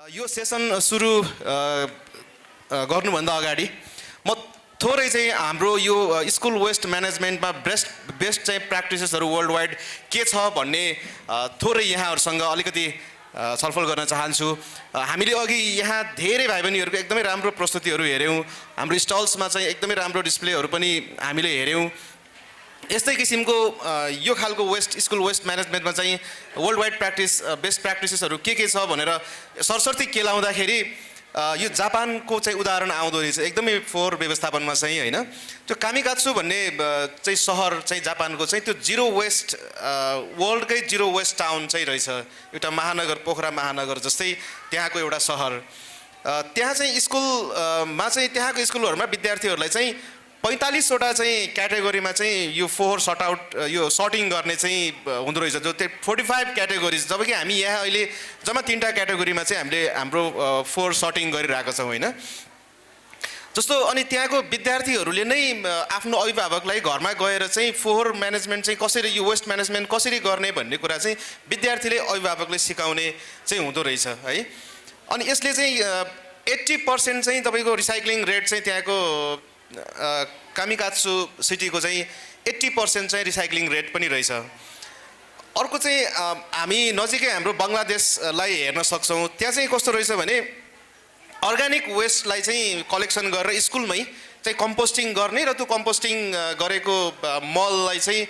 यो सेसन सुरु गर्नुभन्दा अगाडि म थोरै चाहिँ हाम्रो यो स्कुल वेस्ट म्यानेजमेन्टमा बेस्ट चाहिँ प्र्याक्टिसेसहरू वर्ल्ड वाइड के छ भन्ने थोरै यहाँहरूसँग अलिकति छलफल गर्न चाहन्छु। हामीले अघि यहाँ धेरै भाइ बहिनीहरूको एकदमै राम्रो प्रस्तुतिहरू हेऱ्यौँ, हाम्रो स्टल्समा चाहिँ एकदमै राम्रो डिस्प्लेहरू पनि हामीले हेऱ्यौँ। यस्तै किसिमको यो खालको स्कुल वेस्ट म्यानेजमेन्टमा चाहिँ वर्ल्ड वाइड बेस्ट प्र्याक्टिसेसहरू के छ भनेर सरसर्ती केलाउँदाखेरि यो जापानको चाहिँ उदाहरण आउँदो रहेछ एकदमै फोहोर व्यवस्थापनमा चाहिँ होइन। त्यो कामिकात्सु भन्ने चाहिँ सहर चाहिँ जापानको चाहिँ त्यो जिरो वेस्ट वर्ल्डकै जिरो वेस्ट टाउन चाहिँ रहेछ, एउटा महानगर, पोखरा महानगर जस्तै त्यहाँको एउटा सहर। त्यहाँ चाहिँ स्कुलमा चाहिँ त्यहाँको स्कुलहरूमा विद्यार्थीहरूलाई चाहिँ 45वटा चाहिँ क्याटेगोरीमा चाहिँ यो फोहोर यो सर्टिङ गर्ने चाहिँ हुँदो रहेछ, जो त्यो 45 क्याटेगोरिज, जबकि हामी यहाँ अहिले जम्मा 3टा क्याटेगोरीमा चाहिँ हामीले हाम्रो फोहोर सर्टिङ गरिरहेको छौँ होइन। जस्तो अनि त्यहाँको विद्यार्थीहरूले नै आफ्नो अभिभावकलाई घरमा गएर चाहिँ फोहोर म्यानेजमेन्ट चाहिँ कसरी, यो वेस्ट म्यानेजमेन्ट कसरी गर्ने भन्ने कुरा चाहिँ विद्यार्थीले अभिभावकले सिकाउने चाहिँ हुँदो रहेछ है। अनि यसले चाहिँ 80% चाहिँ तपाईँको रिसाइक्लिङ रेट चाहिँ त्यहाँको कामिकात्सु सिटीको चाहिँ 80% चाहिँ रिसाइक्लिङ रेट पनि रहेछ। अर्को चाहिँ हामी नजिकै हाम्रो बङ्गलादेशलाई हेर्न सक्छौँ। त्यहाँ चाहिँ कस्तो रहेछ भने अर्ग्यानिक वेस्टलाई चाहिँ कलेक्सन गरेर स्कुलमै चाहिँ कम्पोस्टिङ गर्ने र त्यो कम्पोस्टिङ गरेको मललाई चाहिँ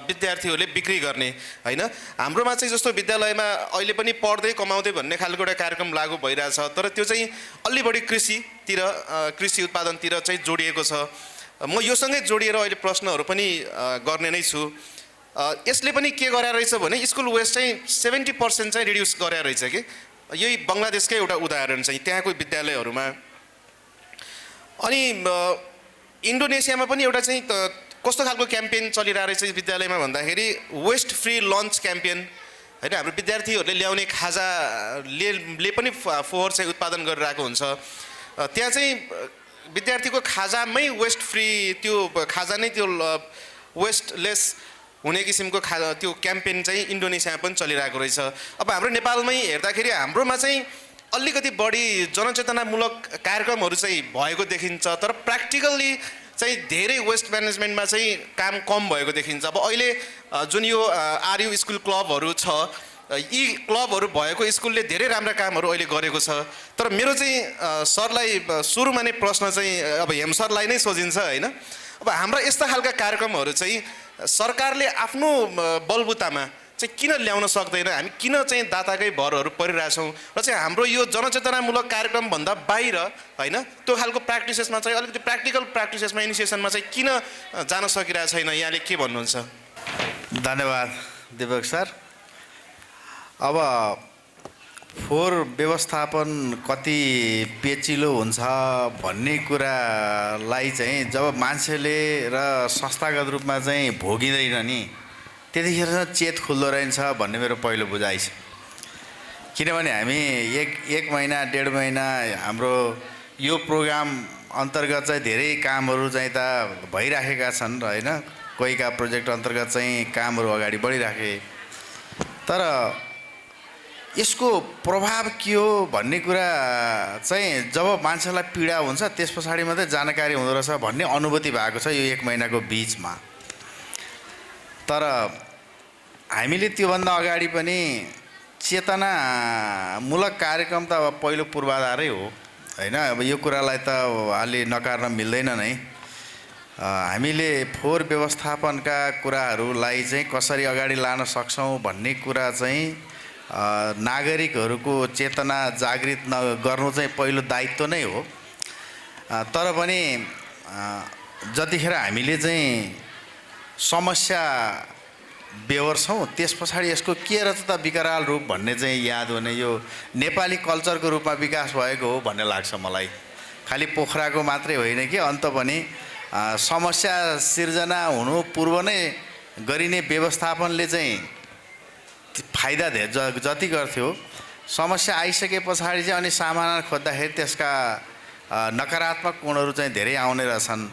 विद्यार्थीहरूले बिक्री गर्ने होइन। हाम्रोमा चाहिँ जस्तो विद्यालयमा अहिले पनि पढ्दै कमाउँदै भन्ने खालको एउटा कार्यक्रम लागू भइरहेछ, तर त्यो चाहिँ अलि बढी कृषि उत्पादनतिर चाहिँ जोडिएको छ। म योसँगै जोडिएर अहिले प्रश्नहरू पनि गर्ने नै छु। यसले पनि के गरे रहेछ भने स्कुल वेस्ट चाहिँ 70% चाहिँ रिड्युस गरे रहेछ कि, यही बङ्गलादेशकै एउटा उदाहरण चाहिँ त्यहाँको विद्यालयहरूमा। अनि इन्डोनेसियामा पनि एउटा चाहिँ कस्तो खालको क्याम्पेन चलिरहेको रहेछ विद्यालयमा भन्दाखेरि वेस्ट फ्री लन्च क्याम्पेन होइन। हाम्रो विद्यार्थीहरूले ल्याउने खाजाले पनि फोहोर चाहिँ उत्पादन गरिरहेको हुन्छ। त्यहाँ चाहिँ विद्यार्थीको खाजामै वेस्ट फ्री, त्यो खाजा नै त्यो वेस्टलेस हुने किसिमको त्यो क्याम्पेन चाहिँ इन्डोनेसियामा पनि चलिरहेको रहेछ। अब हाम्रो नेपालमै हेर्दाखेरि हाम्रोमा चाहिँ अलिकति बढी जनचेतनामूलक कार्यक्रमहरू चाहिँ भएको देखिन्छ, तर प्र्याक्टिकल्ली चाहिँ धेरै वेस्ट म्यानेजमेन्टमा चाहिँ काम कम भएको देखिन्छ। अब अहिले जुन यो आरयु स्कुल क्लबहरू छ, यी क्लबहरू भएको स्कुलले धेरै राम्रा कामहरू अहिले गरेको छ। तर मेरो चाहिँ सरलाई सुरुमा नै प्रश्न चाहिँ अब हेम सरलाई नै सोधिन्छ होइन। अब हाम्रा यस्ता खालका कार्यक्रमहरू चाहिँ सरकारले आफ्नो बलबुतामा चाहिँ किन ल्याउन सक्दैन? हामी किन चाहिँ दाताकै भरहरू परिरहेछौँ र चाहिँ हाम्रो यो जनचेतनामूलक कार्यक्रमभन्दा बाहिर होइन त्यो खालको प्र्याक्टिसेसमा चाहिँ अलिकति प्र्याक्टिकल प्र्याक्टिसेसमा इनिसिएसनमा चाहिँ किन जान सकिरहेको छैन? यहाँले के भन्नुहुन्छ? धन्यवाद दिपक सर। अब फोहोर व्यवस्थापन कति पेचिलो हुन्छ भन्ने कुरालाई चाहिँ जब मान्छेले र संस्थागत रूपमा चाहिँ भोगिँदैन नि त्यतिखेर चेत खुल्दो रहेछ भन्ने मेरो पहिलो बुझाइ छ। किनभने हामी एक महिना 1.5 महिना हाम्रो यो प्रोग्राम अन्तर्गत चाहिँ धेरै कामहरू चाहिँ त भइराखेका छन् होइन। कोहीका प्रोजेक्ट अन्तर्गत चाहिँ कामहरू अगाडि बढिराखे, तर यसको प्रभाव के हो भन्ने कुरा चाहिँ जब मान्छेलाई पीडा हुन्छ त्यस पछाडि मात्रै जानकारी हुँदो रहेछ भन्ने अनुभूति भएको छ यो 1 महिनाको बिचमा। तर हामीले त्योभन्दा अगाडि पनि चेतनामूलक कार्यक्रम त अब पहिलो पूर्वाधारै हो होइन। अब यो कुरालाई त अलि नकार्न मिल्दैन नै। हामीले फोहोर व्यवस्थापनका कुराहरूलाई चाहिँ कसरी अगाडि लान सक्छौँ भन्ने कुरा चाहिँ नागरिकहरूको चेतना जागृत गर्नु चाहिँ पहिलो दायित्व नै हो। तर पनि जतिखेर हामीले चाहिँ समस्या बेहोर्छौँ त्यस पछाडि यसको के रहेछ त विकराल रूप भन्ने चाहिँ याद हुने यो नेपाली कल्चरको रूपमा विकास भएको हो भन्ने लाग्छ मलाई। खालि पोखराको मात्रै होइन कि अन्त पनि समस्या सिर्जना हुनु पूर्व नै गरिने व्यवस्थापनले चाहिँ फाइदा जति गर्थ्यो, समस्या आइसके पछाडि चाहिँ अनि समाधान खोज्दाखेरि त्यसका नकारात्मक गुणहरू चाहिँ धेरै आउने रहेछन्।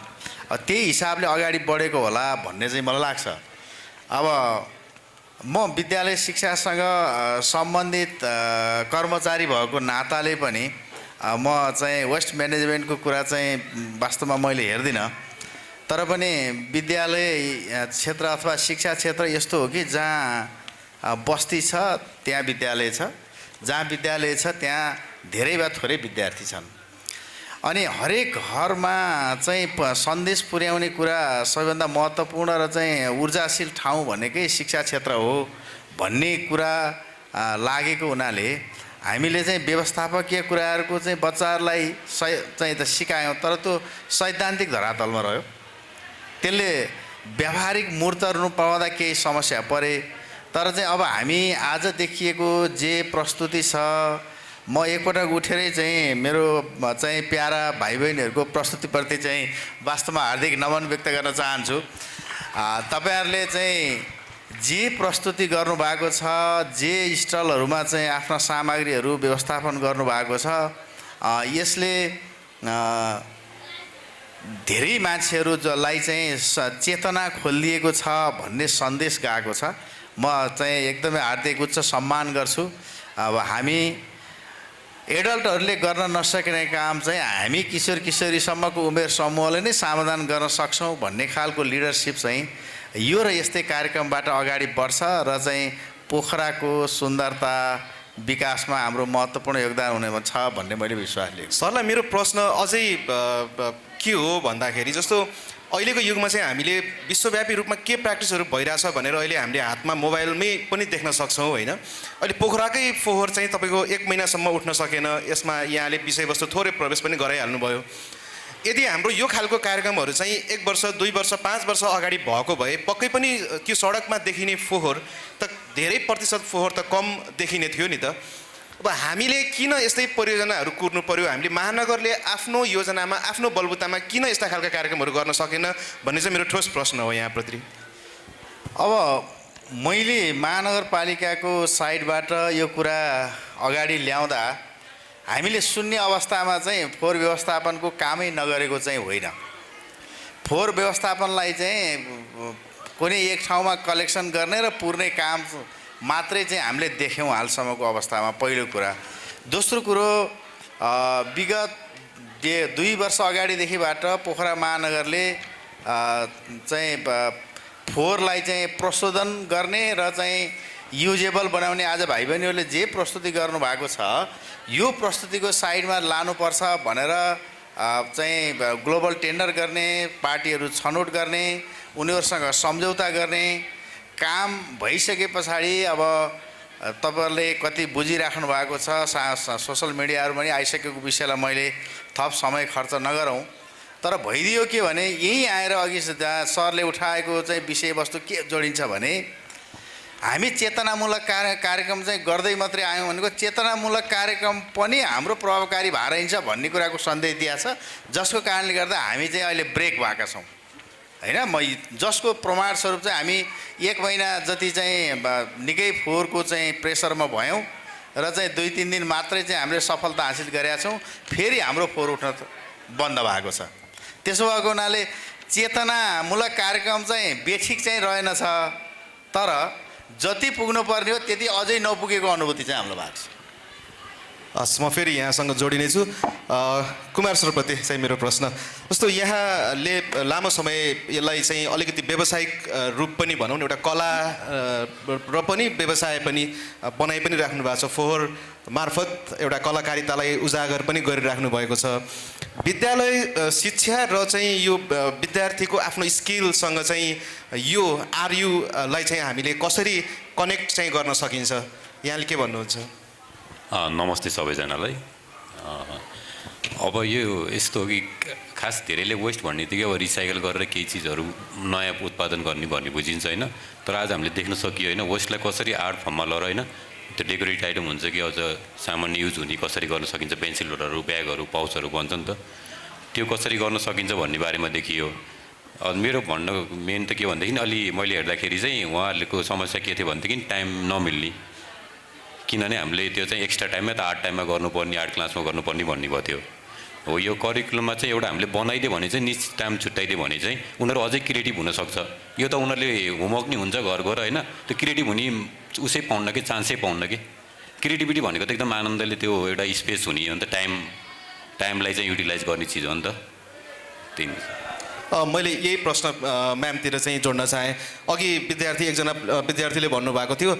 त्यही हिसाबले अगाडि बढेको होला भन्ने चाहिँ मलाई लाग्छ। अब म विद्यालय शिक्षासँग सम्बन्धित कर्मचारी भएको नाताले पनि म चाहिँ वेस्ट म्यानेजमेन्टको कुरा चाहिँ वास्तवमा मैले हेर्दिनँ। तर पनि विद्यालय क्षेत्र अथवा शिक्षा क्षेत्र यस्तो हो कि जहाँ बस्ती छ त्यहाँ विद्यालय छ, जहाँ विद्यालय छ त्यहाँ धेरै वा थोरै विद्यार्थी छन्। अनि हरेक घरमा चाहिँ सन्देश पुर्याउने कुरा सबैभन्दा महत्त्वपूर्ण र चाहिँ ऊर्जाशील ठाउँ भनेकै शिक्षा क्षेत्र हो भन्ने कुरा लागेको हुनाले हामीले चाहिँ व्यवस्थापकीय कुराहरूको चाहिँ बच्चाहरूलाई चाहिँ त सिकायौँ, तर त्यो सैद्धान्तिक धरातलमा रह्यो। त्यसले व्यावहारिक मूर्त रूप पाउँदा केही समस्या परे। तर चाहिँ अब हामी आज देखिएको जे प्रस्तुति छ, म एकपटक उठेरै चाहिँ मेरो चाहिँ प्यारा भाइ बहिनीहरूको प्रस्तुतिप्रति चाहिँ वास्तवमा हार्दिक नमन व्यक्त गर्न चाहन्छु। तपाईँहरूले चाहिँ जे प्रस्तुति गर्नुभएको छ, जे स्टलहरूमा चाहिँ आफ्ना सामग्रीहरू व्यवस्थापन गर्नुभएको छ, यसले धेरै मान्छेहरू जसलाई चाहिँ चेतना खोलिएको छ भन्ने सन्देश गएको छ। म चाहिँ एकदमै हार्दिक उच्च सम्मान गर्छु। अब हामी एडल्टहरूले गर्न नसक्ने काम चाहिँ हामी किशोर किशोरीसम्मको उमेर समूहले नै समाधान गर्न सक्छौँ भन्ने खालको लिडरसिप चाहिँ यो र यस्तै कार्यक्रमबाट अगाडि बढ्छ र चाहिँ पोखराको सुन्दरता विकासमा हाम्रो महत्त्वपूर्ण योगदान हुने छ भन्ने मैले विश्वास लिएको। सरलाई मेरो प्रश्न अझै के हो भन्दाखेरि, जस्तो अहिलेको युगमा चाहिँ हामीले विश्वव्यापी रूपमा के प्र्याक्टिसहरू भइरहेछ भनेर अहिले हामीले हातमा मोबाइलमै पनि देख्न सक्छौँ होइन। अहिले पोखराकै फोहोर चाहिँ तपाईँको 1 महिनासम्म उठ्न सकेन, यसमा यहाँले विषयवस्तु थोरै प्रवेश पनि गराइहाल्नुभयो। यदि हाम्रो यो खालको कार्यक्रमहरू चाहिँ 1 वर्ष 2 वर्ष 5 वर्ष अगाडि भएको भए पक्कै पनि त्यो सडकमा देखिने फोहोर त धेरै प्रतिशत फोहोर त कम देखिने थियो नि त। अब हामीले किन यस्तै परियोजनाहरू कुर्नु पर्यो? हामीले महानगरले आफ्नो योजनामा आफ्नो बलबुतामा किन यस्ता खालका कार्यक्रमहरू गर्न सकेन भन्ने चाहिँ मेरो ठोस प्रश्न हो यहाँप्रति। अब मैले महानगरपालिकाको साइडबाट यो कुरा अगाडि ल्याउँदा हामीले सुन्ने अवस्थामा चाहिँ फोहोर व्यवस्थापनको कामै नगरेको चाहिँ होइन। फोहोर व्यवस्थापनलाई चाहिँ कुनै एक ठाउँमा कलेक्सन गर्ने र पुर्ने काम मात्रै चाहिँ हामीले देख्यौँ हालसम्मको अवस्थामा, पहिलो कुरा। दोस्रो कुरो, विगत 2 वर्ष अगाडिदेखिबाट पोखरा महानगरले चाहिँ फोहोरलाई चाहिँ प्रशोधन गर्ने र चाहिँ युजेबल बनाउने आज भाइ बहिनीहरूले जे प्रस्तुति गर्नुभएको छ, यो प्रस्तुतिको साइडमा लानुपर्छ भनेर चाहिँ ग्लोबल टेन्डर गर्ने, पार्टीहरू छनौट गर्ने, उनीहरूसँग सम्झौता गर्ने काम भइसके पछाडि अब तपाईँहरूले कति बुझिराख्नु भएको छ, सोसल मिडियाहरू पनि आइसकेको विषयलाई मैले थप समय खर्च नगरौँ। तर भइदियो के भने यहीँ आएर अघि सरले उठाएको चाहिँ विषयवस्तु के जोडिन्छ भने हामी चेतनामूलक कार्यक्रम चाहिँ गर्दै मात्रै आयौँ भनेको चेतनामूलक कार्यक्रम पनि हाम्रो प्रभावकारी भएर हिँड्छ भन्ने कुराको सन्देश दिएको छ, जसको कारणले गर्दा हामी चाहिँ अहिले ब्रेक भएका छौँ होइन। जसको प्रमाण स्वरूप चाहिँ हामी 1 महिना जति चाहिँ निकै फोहोरको चाहिँ प्रेसरमा भयौँ र चाहिँ 2-3 दिन मात्रै चाहिँ हामीले सफलता हासिल गरेका छौँ, फेरि हाम्रो फोहोर उठ्न बन्द भएको छ। त्यसो भएको हुनाले चेतनामूलक कार्यक्रम चाहिँ बेठिक चाहिँ रहेनछ, तर जति पुग्नु पर्ने हो त्यति अझै नपुगेको अनुभूति चाहिँ हाम्रो भएको छ। हस्, म फेरि यहाँसँग जोडिने छु। कुमार सरप्रति चाहिँ मेरो प्रश्न, जस्तो यहाँले लामो समय यसलाई चाहिँ अलिकति व्यावसायिक रूप पनि भनौँ न, एउटा कला र पनि व्यवसाय पनि बनाइ पनि राख्नु भएको छ, फोहोर मार्फत एउटा कलाकारितालाई उजागर पनि गरिराख्नु भएको छ। विद्यालय शिक्षा र चाहिँ यो विद्यार्थीको आफ्नो स्किलसँग चाहिँ यो आरयुलाई चाहिँ हामीले कसरी कनेक्ट चाहिँ गर्न सकिन्छ, यहाँले के भन्नुहुन्छ? नमस्ते सबैजनालाई। अब यो यस्तो हो कि खास धेरैले वेस्ट भन्नेबित्तिकै अब रिसाइकल गरेर केही चिजहरू नयाँ उत्पादन गर्ने भन्ने बुझिन्छ होइन। तर आज हामीले देख्न सकियो होइन, वेस्टलाई कसरी आर्ट फर्ममा लर होइन, त्यो डेकोरेट आइटम हुन्छ कि अझ सामान्य युज हुने कसरी गर्न सकिन्छ, पेन्सिलहरू, ब्यागहरू, पाउचहरू भन्छ नि त, त्यो कसरी गर्न सकिन्छ भन्ने बारेमा देखियो। मेरो भन्न मेन त के भनेदेखि अलि मैले हेर्दाखेरि चाहिँ उहाँहरूको समस्या के थियो भनेदेखि टाइम नमिल्ने, किनभने हामीले त्यो चाहिँ एक्स्ट्रा टाइममा त आर्ट टाइममा गर्नुपर्ने, आर्ट क्लासमा गर्नुपर्ने भन्ने भयो थियो। हो यो करिकुलममा चाहिँ एउटा हामीले बनाइदियो भने चाहिँ निश्चित टाइम छुट्याइदियो भने चाहिँ उनीहरू अझै क्रिएटिभ हुनसक्छ। यो त उनीहरूले होमवर्क नि हुन्छ घर गएर होइन, त्यो क्रिएटिभ हुने उसै पाउन्न कि चान्सै पाउन्न कि। क्रिएटिभिटी भनेको त एकदम आनन्दले त्यो एउटा स्पेस हुने अन्त टाइमलाई चाहिँ युटिलाइज गर्ने चिज हो नि त। त्यही मैले यही प्रश्न म्यामतिर चाहिँ जोड्न चाहेँ। अघि एकजना विद्यार्थीले भन्नुभएको थियो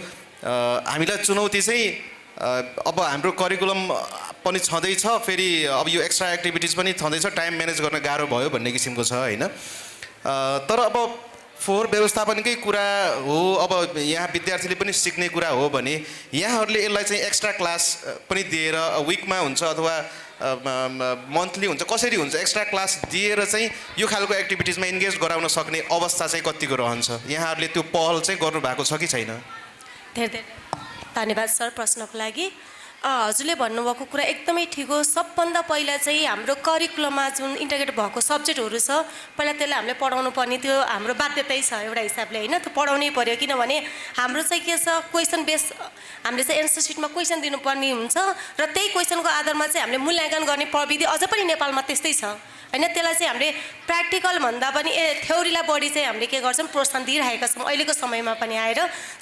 हामीलाई चुनौती चाहिँ अब हाम्रो करिकुलम पनि छँदैछ, फेरि अब यो एक्स्ट्रा एक्टिभिटिज पनि छँदैछ, टाइम म्यानेज गर्न गाह्रो भयो भन्ने किसिमको छ होइन। तर अब फोहोर व्यवस्थापनकै कुरा हो, अब यहाँ विद्यार्थीले पनि सिक्ने कुरा हो भने यहाँहरूले यसलाई चाहिँ एक्स्ट्रा क्लास पनि दिएर विकमा हुन्छ अथवा मन्थली हुन्छ, कसरी हुन्छ, एक्स्ट्रा क्लास दिएर चाहिँ यो खालको एक्टिभिटिजमा इन्गेज गराउन सक्ने अवस्था चाहिँ कतिको रहन्छ? यहाँहरूले त्यो पहल चाहिँ गर्नुभएको छ कि छैन? धेरै धेरै धन्यवाद सर प्रश्नको लागि। हजुरले भन्नुभएको कुरा एकदमै ठिक हो। सबभन्दा पहिला चाहिँ हाम्रो करिकुलममा जुन इन्टिग्रेट भएको सब्जेक्टहरू छ पहिला त्यसलाई हामीले पढाउनु पर्ने त्यो हाम्रो बाध्यतै छ एउटा हिसाबले होइन, त्यो पढाउनै पर्यो। किनभने हाम्रो चाहिँ के छ क्वेसन बेस, हामीले चाहिँ एन्सर सिटमा क्वेसन दिनुपर्ने हुन्छ र त्यही क्वेसनको आधारमा चाहिँ हामीले मूल्याङ्कन गर्ने प्रविधि अझ पनि नेपालमा त्यस्तै छ होइन। त्यसलाई चाहिँ हामीले प्र्याक्टिकल भन्दा पनि थ्योरीलाई बढी चाहिँ हामीले के गर्छौँ प्रोत्साहन दिइरहेका छौँ अहिलेको समयमा पनि आएर।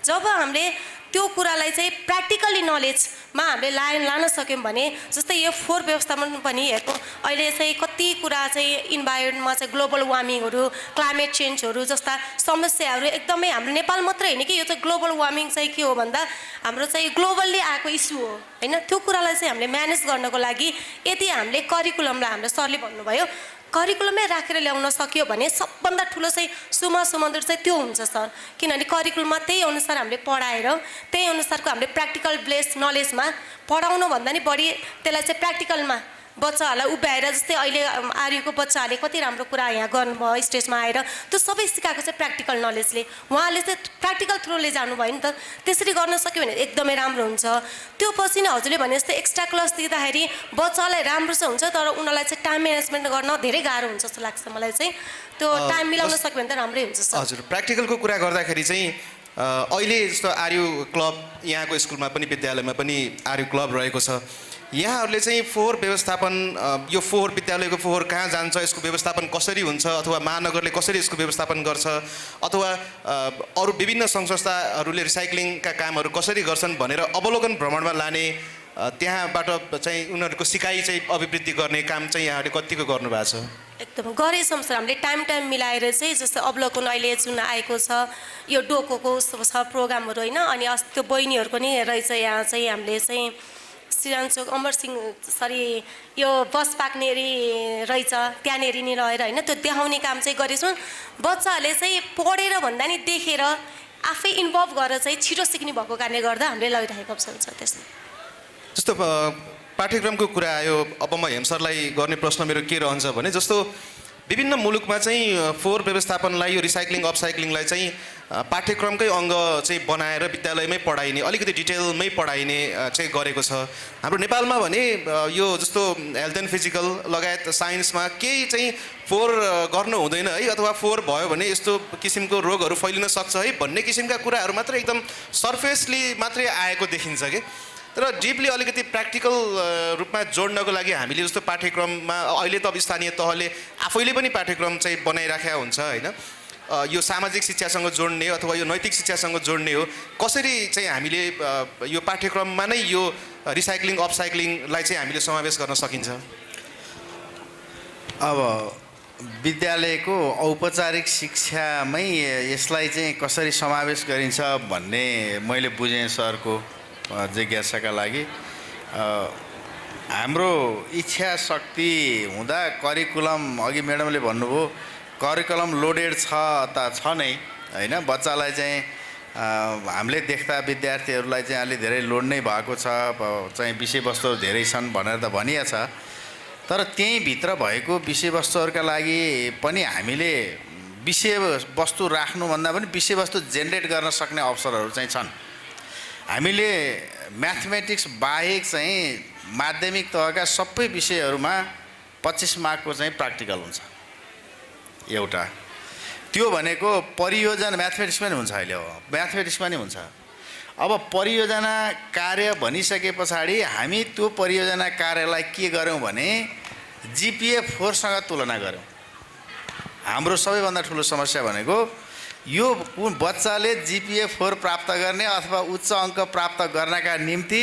जब हामीले त्यो कुरालाई चाहिँ प्र्याक्टिकली नलेजमा हामीले लान सक्यौँ भने जस्तै यो फोहोर व्यवस्थापन पनि हेर्नु अहिले चाहिँ कति कुरा चाहिँ इन्भाइरोमेन्टमा चाहिँ ग्लोबल वार्मिङहरू, क्लाइमेट चेन्जहरू जस्ता समस्याहरू एकदमै हाम्रो नेपाल मात्रै होइन कि यो चाहिँ ग्लोबल वार्मिङ चाहिँ के हो भन्दा हाम्रो चाहिँ ग्लोबल्ली आएको इस्यु हो होइन। त्यो कुरालाई चाहिँ हामीले म्यानेज गर्नको लागि यदि हामीले करिकुलमलाई हाम्रो सरले भन्नुभयो करिकुलमै राखेर ल्याउन सक्यो भने सबभन्दा ठुलो चाहिँ सुमधुर चाहिँ त्यो हुन्छ सर। किनभने करिकुलममा त्यही अनुसार हामीले पढाएर त्यही अनुसारको हामीले प्र्याक्टिकल बेस्ड नलेजमा पढाउनु भन्दा नि बढी त्यसलाई चाहिँ प्र्याक्टिकलमा बच्चाहरूलाई उभ्याएर जस्तै अहिले आर्युको बच्चाहरूले कति राम्रो कुरा यहाँ गर्नुभयो स्टेजमा आएर, त्यो सबै सिकाएको चाहिँ प्र्याक्टिकल नलेजले। उहाँले चाहिँ प्र्याक्टिकल थ्रुले जानुभयो नि त, त्यसरी गर्न सक्यो भने एकदमै राम्रो हुन्छ। त्यो पछि नै हजुरले भने जस्तै एक्स्ट्रा क्लास दिँदाखेरि बच्चालाई राम्रो चाहिँ हुन्छ, तर उनीहरूलाई चाहिँ टाइम म्यानेजमेन्ट गर्न धेरै गाह्रो हुन्छ जस्तो लाग्छ मलाई चाहिँ। त्यो टाइम मिलाउन सक्यो भने त राम्रै हुन्छ सर। हजुर, प्र्याक्टिकलको कुरा गर्दाखेरि चाहिँ अहिले जस्तो आर्यु क्लब यहाँको स्कुलमा पनि विद्यालयमा पनि आर्यु क्लब रहेको छ। यहाँहरूले चाहिँ फोहोर व्यवस्थापन, यो फोहोर विद्यालयको फोहोर कहाँ जान्छ, यसको व्यवस्थापन कसरी हुन्छ, अथवा महानगरले कसरी यसको व्यवस्थापन गर्छ, अथवा अरू विभिन्न सङ्घ संस्थाहरूले रिसाइक्लिङका कामहरू कसरी गर्छन् भनेर अवलोकन भ्रमणमा लाने, त्यहाँबाट चाहिँ उनीहरूको सिकाइ चाहिँ अभिवृद्धि गर्ने काम चाहिँ यहाँहरूले कतिको गर्नुभएको छ? एकदम गरेछौँ सर। हामीले टाइम मिलाएर चाहिँ जस्तो अवलोकन अहिले जुन आएको छ यो डोकोको छ प्रोग्रामहरू होइन, अनि त्यो बहिनीहरूको नि रहेछ यहाँ चाहिँ हामीले चाहिँ श्रीरामचोक अमरसिंह यो बस पाक्नेरी रहेछ त्यहाँनिर नि रहेर होइन त्यो देखाउने काम चाहिँ गरेछौँ। बच्चाहरूले चाहिँ पढेर भन्दा नि देखेर आफै इन्भल्भ गरेर चाहिँ छिटो सिक्ने भएको कारणले गर्दा हामीले लगिरहेको छ त्यसमा। जस्तो पाठ्यक्रमको कुरा आयो, अब म हेम सरलाई गर्ने प्रश्न मेरो के रहन्छ भने जस्तो विभिन्न मुलुकमा चाहिँ फोहोर व्यवस्थापनलाई, यो रिसाइक्लिङ अपसाइक्लिङलाई चाहिँ पाठ्यक्रमकै अङ्ग चाहिँ बनाएर विद्यालयमै पढाइने, अलिकति डिटेलमै पढाइने चाहिँ गरेको छ। हाम्रो नेपालमा भने यो जस्तो हेल्थ एन्ड फिजिकल लगायत साइन्समा केही चाहिँ फोहोर गर्नु हुँदैन है, अथवा फोहोर भयो भने यस्तो किसिमको रोगहरू फैलिन सक्छ है भन्ने किसिमका कुराहरू मात्र एकदम सर्फेसली मात्रै आएको देखिन्छ कि। तर डिपली अलिकति प्र्याक्टिकल रूपमा जोड्नको लागि हामीले जस्तो पाठ्यक्रममा अहिले त अब स्थानीय तहले आफैले पनि पाठ्यक्रम चाहिँ बनाइराखेका हुन्छ होइन, यो सामाजिक शिक्षासँग जोड्ने अथवा यो नैतिक शिक्षासँग जोड्ने हो, कसरी चाहिँ हामीले यो पाठ्यक्रममा नै यो रिसाइक्लिङ अपसाइक्लिङलाई चाहिँ हामीले समावेश गर्न सकिन्छ? अब विद्यालयको औपचारिक शिक्षामै यसलाई चाहिँ कसरी समावेश गरिन्छ भन्ने मैले बुझेँ सरको जिज्ञासाका लागि। हाम्रो इच्छा शक्ति हुँदा करिकुलम, अघि म्याडमले भन्नुभयो करिकुलम लोडेड छ त छ नै होइन, बच्चालाई चाहिँ हामीले देख्दा विद्यार्थीहरूलाई चाहिँ अलि धेरै लोड नै भएको छ, चाहिँ विषयवस्तुहरू धेरै छन् भनेर त भनिएको छ। तर त्यहीँभित्र भएको विषयवस्तुहरूका लागि पनि हामीले विषयवस्तु राख्नुभन्दा पनि विषयवस्तु जेनेरेट गर्न सक्ने अवसरहरू चाहिँ छन्। हामीले म्याथमेटिक्स बाहेक चाहिँ माध्यमिक तहका सबै विषयहरूमा 25 मार्कको चाहिँ प्र्याक्टिकल हुन्छ एउटा। त्यो भनेको परियोजना म्याथमेटिक्समा नि हुन्छ, अहिले हो म्याथमेटिक्समा नि हुन्छ। अब परियोजना कार्य भनिसके पछाडि हामी त्यो परियोजना कार्यलाई के गर्यौँ भने GPA 4 सँग तुलना गरौँ। हाम्रो सबैभन्दा ठुलो समस्या भनेको यो कुन बच्चाले GPA 4 प्राप्त गर्ने अथवा उच्च अङ्क प्राप्त गर्नका निम्ति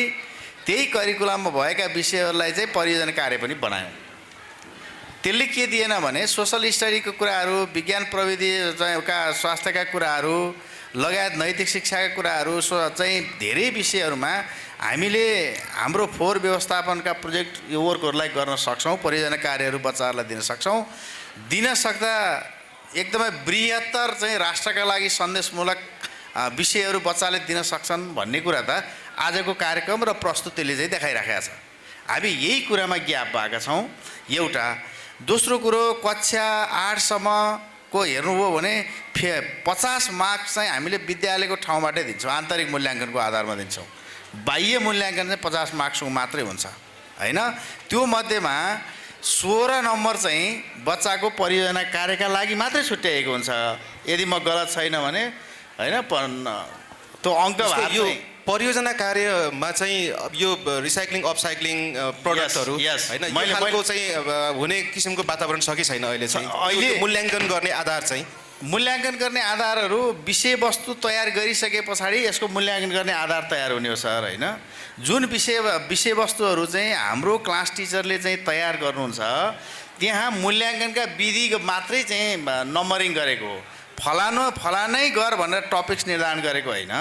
त्यही करिकुलममा भएका विषयहरूलाई चाहिँ परियोजना कार्य पनि बनायौँ। त्यसले के दिएन भने सोसल स्टडीको कुराहरू, विज्ञान प्रविधिका स्वास्थ्यका कुराहरू लगायत नैतिक शिक्षाका कुराहरू चाहिँ धेरै विषयहरूमा हामीले हाम्रो 4 व्यवस्थापनका प्रोजेक्ट यो वर्कहरूलाई गर्न सक्छौँ, परियोजना कार्यहरू बच्चाहरूलाई दिन सक्छौँ। दिन सक्दा एकदमै बृहत्तर चाहिँ राष्ट्रका लागि सन्देशमूलक विषयहरू बच्चाले दिन सक्छन् भन्ने कुरा त आजको कार्यक्रम र प्रस्तुतिले चाहिँ देखाइराखेका छ। हामी यही कुरामा ग्याप भएका छौँ एउटा। दोस्रो कुरो, कक्षा 8 सम्मको हेर्नुभयो भने 50 मार्क्स चाहिँ हामीले विद्यालयको ठाउँबाटै दिन्छौँ, आन्तरिक मूल्याङ्कनको आधारमा दिन्छौँ। बाह्य मूल्याङ्कन चाहिँ 50 मार्क्सको मात्रै हुन्छ हैन। त्यो मध्येमा 16 नम्बर चाहिँ बच्चाको परियोजना कार्यका लागि मात्रै छुट्याएको हुन्छ, यदि म गलत छैन भने हैन। त्यो अङ्क यो परियोजना कार्यमा चाहिँ यो रिसाइक्लिङ अपसाइक्लिङ प्रडक्टहरू हैन, यो खालको चाहिँ हुने किसिमको वातावरण छ कि छैन अहिले चाहिँ? अहिले मूल्याङ्कन गर्ने आधार चाहिँ मूल्याङ्कन गर्ने आधारहरू विषयवस्तु तयार गरिसके पछाडि यसको मूल्याङ्कन गर्ने आधार तयार हुने हो सर हैन। जुन विषयवस्तुहरू चाहिँ हाम्रो क्लास टिचरले चाहिँ तयार गर्नुहुन्छ त्यहाँ मूल्याङ्कनका विधि मात्रै चाहिँ नम्बरिङ गरेको हो। फलानै गर भनेर टपिक्स निर्धारण गरेको होइन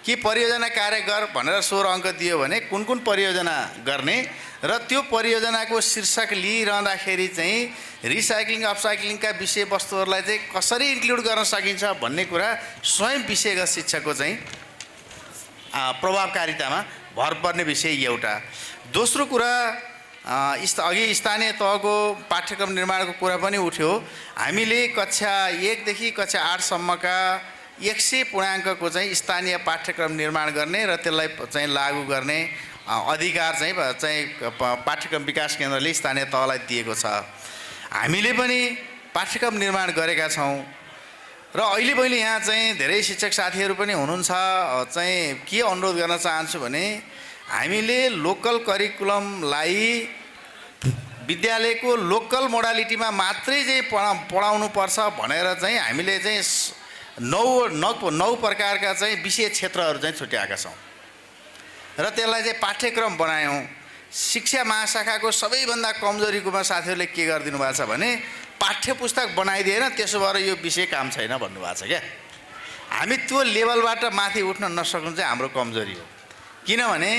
कि परियोजना कार्य गर भनेर 16 अङ्क दियो भने कुन कुन परियोजना गर्ने र त्यो परियोजनाको शीर्षक लिइरहँदाखेरि चाहिँ रिसाइक्लिङ अपसाइक्लिङका विषयवस्तुहरूलाई चाहिँ कसरी इन्क्लुड गर्न सकिन्छ भन्ने कुरा स्वयं विषयगत शिक्षकको चाहिँ प्रभावकारितामा भर पर्ने विषय एउटा। दोस्रो कुरा, अघि स्थानीय तहको पाठ्यक्रम निर्माणको कुरा पनि उठ्यो। हामीले कक्षा 1 देखि कक्षा 8 सम्मका 100 पूर्णाङ्कको चाहिँ स्थानीय पाठ्यक्रम निर्माण गर्ने र त्यसलाई चाहिँ लागू गर्ने अधिकार चाहिँ पाठ्यक्रम विकास केन्द्रले स्थानीय तहलाई दिएको छ। हामीले पनि पाठ्यक्रम निर्माण गरेका छौँ र अहिले मैले यहाँ चाहिँ धेरै शिक्षक साथीहरू पनि हुनुहुन्छ। चाहिँ के अनुरोध गर्न चाहन्छु भने हामीले लोकल करिकुलमलाई विद्यालयको लोकल मोडालिटीमा मात्रै चाहिँ पढाउनुपर्छ भनेर चाहिँ हामीले चाहिँ 9 प्रकारका चाहिँ विषय क्षेत्रहरू चाहिँ छुट्याएका छौँ र त्यसलाई चाहिँ पाठ्यक्रम बनायौँ। शिक्षा महाशाखाको सबैभन्दा कमजोरीकोमा साथीहरूले के गरिदिनु भएको छ भने पाठ्य पुस्तक बनाइदिएन, त्यसो भएर यो विषय काम छैन भन्नुभएको छ क्या। हामी त्यो लेभलबाट माथि उठ्न नसक्नु चाहिँ हाम्रो कमजोरी हो। किनभने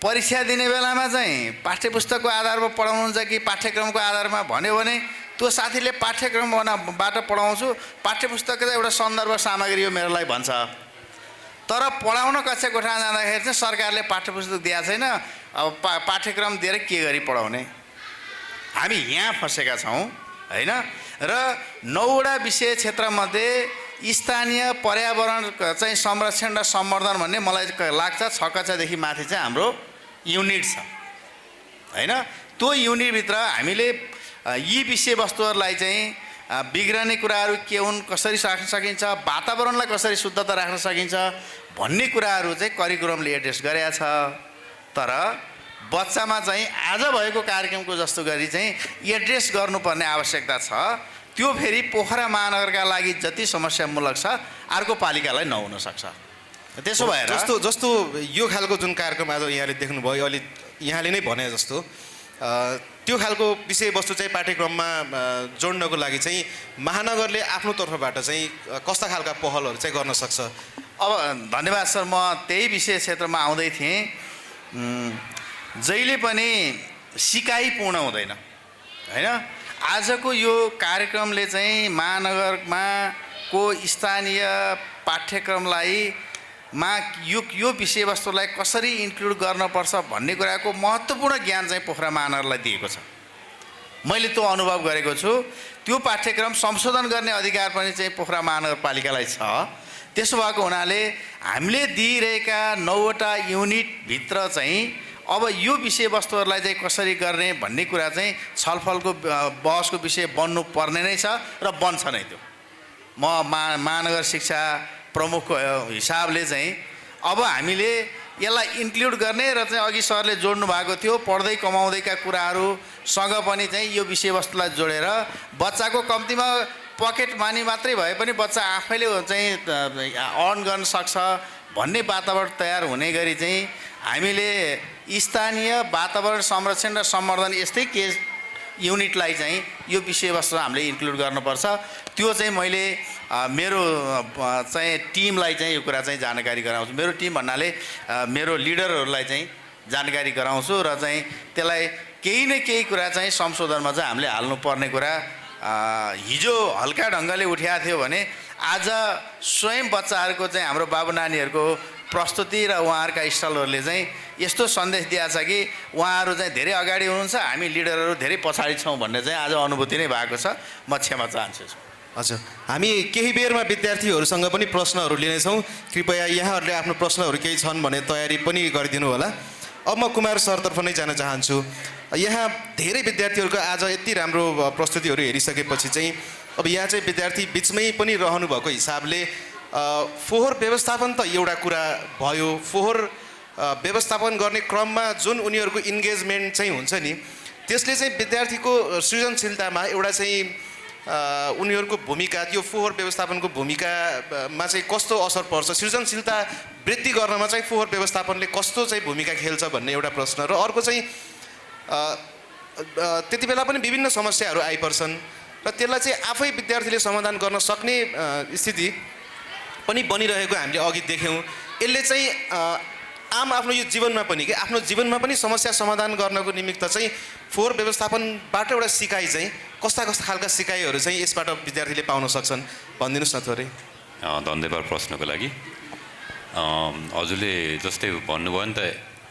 परीक्षा दिने बेलामा चाहिँ पाठ्य पुस्तकको आधारमा पढाउनुहुन्छ कि पाठ्यक्रमको आधारमा भन्यो भने त्यो साथीले पाठ्यक्रमबाट पढाउँछु, पाठ्य पुस्तकको चाहिँ एउटा सन्दर्भ सामग्री हो मेरो लागि भन्छ। तर पढाउन कक्षा कोठामा जाँदाखेरि चाहिँ सरकारले पाठ्य पुस्तक दिएको छैन, अब पाठ्यक्रम दिएर के गरी पढाउने? हामी यहाँ फँसेका छौँ हैन। र 9वटा विषय क्षेत्रमध्ये स्थानीय पर्यावरण चाहिँ संरक्षण र सम्वर्धन भन्ने मलाई लाग्छ 6 कक्षादेखि माथि चाहिँ हाम्रो युनिट छ हैन। त्यो युनिटभित्र हामीले यी विषयवस्तुहरूलाई चाहिँ बिग्रने कुराहरू के हुन्, कसरी राख्न सकिन्छ, वातावरणलाई कसरी शुद्धता राख्न सकिन्छ भन्ने कुराहरू चाहिँ करिकुलमले एड्रेस गरेका छ। तर बच्चामा चाहिँ आज भएको कार्यक्रमको जस्तो गरी चाहिँ एड्रेस गर्नुपर्ने आवश्यकता छ। त्यो फेरि पोखरा महानगरका लागि जति समस्यामूलक छ अर्को पालिकालाई नहुन सक्छ। त्यसो भएर जस्तो यो खालको जुन कार्यक्रम आज यहाँले देख्नुभयो, अहिले यहाँले नै भने जस्तो त्यो खालको विषयवस्तु चाहिँ पाठ्यक्रममा जोड्नको लागि चाहिँ महानगरले आफ्नो तर्फबाट चाहिँ कस्ता खालका पहलहरू चाहिँ गर्न सक्छ? अब धन्यवाद सर, म त्यही विषय क्षेत्रमा आउँदै थिएँ। जहिले पनि सिकाइ पूर्ण हुँदैन हैन। आजको यो कार्यक्रमले चाहिँ महानगरमा को स्थानीय पाठ्यक्रमलाई यो विषयवस्तुलाई कसरी इन्क्लुड गर्नुपर्छ भन्ने कुराको महत्त्वपूर्ण ज्ञान चाहिँ पोखरा महानगरलाई दिएको छ। मैले त्यो अनुभव गरेको छु। त्यो पाठ्यक्रम संशोधन गर्ने अधिकार पनि चाहिँ पोखरा महानगरपालिकालाई छ। त्यसो भएको हुनाले हामीले दिइरहेका 9वटा युनिटभित्र चाहिँ अब यो विषयवस्तुहरूलाई चाहिँ कसरी गर्ने भन्ने कुरा चाहिँ छलफलको बहसको विषय बन्नु पर्ने नै छ र बन्छ नै। त्यो म महानगर शिक्षा प्रमुखको हिसाबले चाहिँ अब हामीले यसलाई इन्क्लुड गर्ने र चाहिँ अघि सरले जोड्नु भएको थियो पढ्दै कमाउँदैका कुराहरूसँग पनि चाहिँ यो विषयवस्तुलाई जोडेर बच्चाको कम्तीमा पकेट मानी मात्रै भए पनि बच्चा आफैले चाहिँ अर्न गर्न सक्छ भन्ने वातावरण तयार हुने गरी चाहिँ हामीले स्थानीय वातावरण संरक्षण र सम्वर्धन यस्तै केस युनिटलाई चाहिँ यो विषयवस्तु हामीले इन्क्लुड गर्नुपर्छ। त्यो चाहिँ मैले मेरो चाहिँ टिमलाई चाहिँ यो कुरा चाहिँ जानकारी गराउँछु। मेरो टिम भन्नाले मेरो लिडरहरूलाई चाहिँ जानकारी गराउँछु र चाहिँ त्यसलाई केही न केही कुरा चाहिँ संशोधनमा चाहिँ हामीले हाल्नुपर्ने कुरा हिजो हल्का ढङ्गले उठ्याएको थियो भने आज स्वयं बच्चाहरूको चाहिँ हाम्रो बाबु नानीहरूको प्रस्तुति र उहाँहरूका स्टलहरूले चाहिँ यस्तो सन्देश दिएको छ कि उहाँहरू चाहिँ धेरै अगाडि हुनुहुन्छ, हामी लिडरहरू धेरै पछाडि छौँ भन्ने चाहिँ आज अनुभूति नै भएको छ। म क्षमा चाहन्छु। हजुर, हामी केही बेरमा विद्यार्थीहरूसँग पनि प्रश्नहरू लिनेछौँ। कृपया यहाँहरूले आफ्नो प्रश्नहरू केही छन् भने तयारी पनि गरिदिनु होला। अब म कुमार सरतर्फ नै जान चाहन्छु। यहाँ धेरै विद्यार्थीहरूको आज यति राम्रो प्रस्तुतिहरू हेरिसकेपछि चाहिँ अब यहाँ चाहिँ विद्यार्थी बिचमै पनि रहनुभएको हिसाबले फोहोर व्यवस्थापन त एउटा कुरा भयो। फोहोर व्यवस्थापन गर्ने क्रममा जुन उनीहरूको इन्गेजमेन्ट चाहिँ हुन्छ नि, त्यसले चाहिँ विद्यार्थीको सृजनशीलतामा एउटा चाहिँ उनीहरूको भूमिका, यो फोहोर व्यवस्थापनको भूमिकामा चाहिँ कस्तो असर पर्छ, सृजनशीलता वृद्धि गर्नमा चाहिँ फोहोर व्यवस्थापनले कस्तो चाहिँ भूमिका खेल्छ भन्ने एउटा प्रश्न। र अर्को चाहिँ त्यति बेला पनि विभिन्न समस्याहरू आइपर्छन् र त्यसलाई चाहिँ आफै विद्यार्थीले समाधान गर्न सक्ने स्थिति पनि बनिरहेको हामीले अघि देख्यौँ। यसले चाहिँ आम आफ्नो यो जीवनमा पनि कि आफ्नो जीवनमा पनि समस्या समाधान गर्नको निमित्त चाहिँ फोहोर व्यवस्थापनबाट एउटा सिकाइ चाहिँ कस्ता कस्ता खालका सिकाइहरू चाहिँ यसबाट विद्यार्थीले पाउन सक्छन् भनिदिनुहोस् न थोरै। धन्यवाद प्रश्नको लागि। हजुरले जस्तै भन्नुभयो नि त,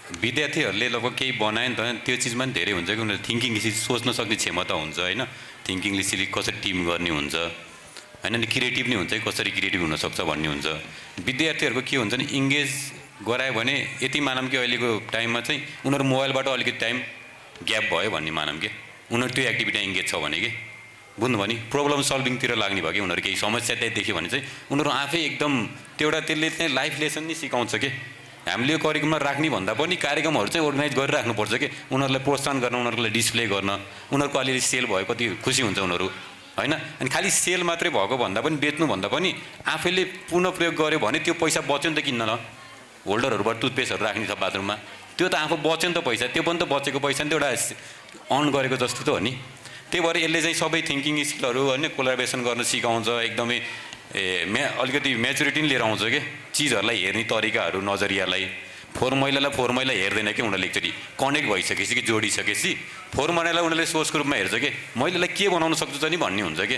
विद्यार्थीहरूले लगभग केही बनायो नि त, त्यो चिजमा पनि धेरै हुन्छ कि उनीहरूले थिङ्किङ सोच्न सक्ने क्षमता हुन्छ होइन। थिङ्किङले कसरी टिम गर्ने हुन्छ होइन, नि क्रिएटिभ नै हुन्छ कि कसरी क्रिएटिभ हुनसक्छ भन्ने हुन्छ। विद्यार्थीहरूको के हुन्छ नि, इङ्गेज गरायो भने यति मानौँ कि अहिलेको टाइममा चाहिँ उनीहरू मोबाइलबाट अलिकति टाइम ग्याप भयो भन्ने मानौँ कि उनीहरू त्यो एक्टिभिटीमा इङ्गेज छ भने कि बुझ्नुभयो नि, प्रब्लम सल्भिङतिर लाग्ने भयो कि उनीहरू केही समस्या त्यही देख्यो भने चाहिँ उनीहरू आफै एकदम त्यो एउटा त्यसले चाहिँ लाइफ लेसन नै सिकाउँछ कि हामीले यो करिकुलममा राख्ने भन्दा पनि कार्यक्रमहरू चाहिँ अर्गनाइज गरिराख्नुपर्छ कि उनीहरूलाई प्रोत्साहन गर्न, उनीहरूलाई डिस्प्ले गर्न, उनीहरूको अलिअलि सेल भयो कति खुसी हुन्छ उनीहरू होइन। अनि खालि सेल मात्रै भएको भन्दा पनि, बेच्नु भन्दा पनि आफैले पुनः प्रयोग गर्यो भने त्यो पैसा बच्यो नि त। किन्न ल होल्डरहरूबाट टुथपेस्टहरू राख्ने छ बाथरुममा, त्यो त आफू बच्यो नि त पैसा, त्यो पनि त बचेको पैसा नि त एउटा अर्न गरेको जस्तो त हो नि। त्यही भएर यसले चाहिँ सबै थिङ्किङ स्किलहरू होइन कोलाबोरेसन गर्न सिकाउँछ, एकदमै अलिकति म्याचुरिटी पनि लिएर आउँछ कि चिजहरूलाई हेर्ने तरिकाहरू, नजरियालाई। फोहोर मैलालाई फोहोर मैला हेर्दैन कि उनीहरूले एकचोटि कनेक्ट भइसकेपछि कि जोडिसकेपछि फोहोर मैलालाई उनीहरूले सोचको रूपमा हेर्छ कि मैले यसलाई के बनाउन सक्छु त नि भन्ने हुन्छ कि।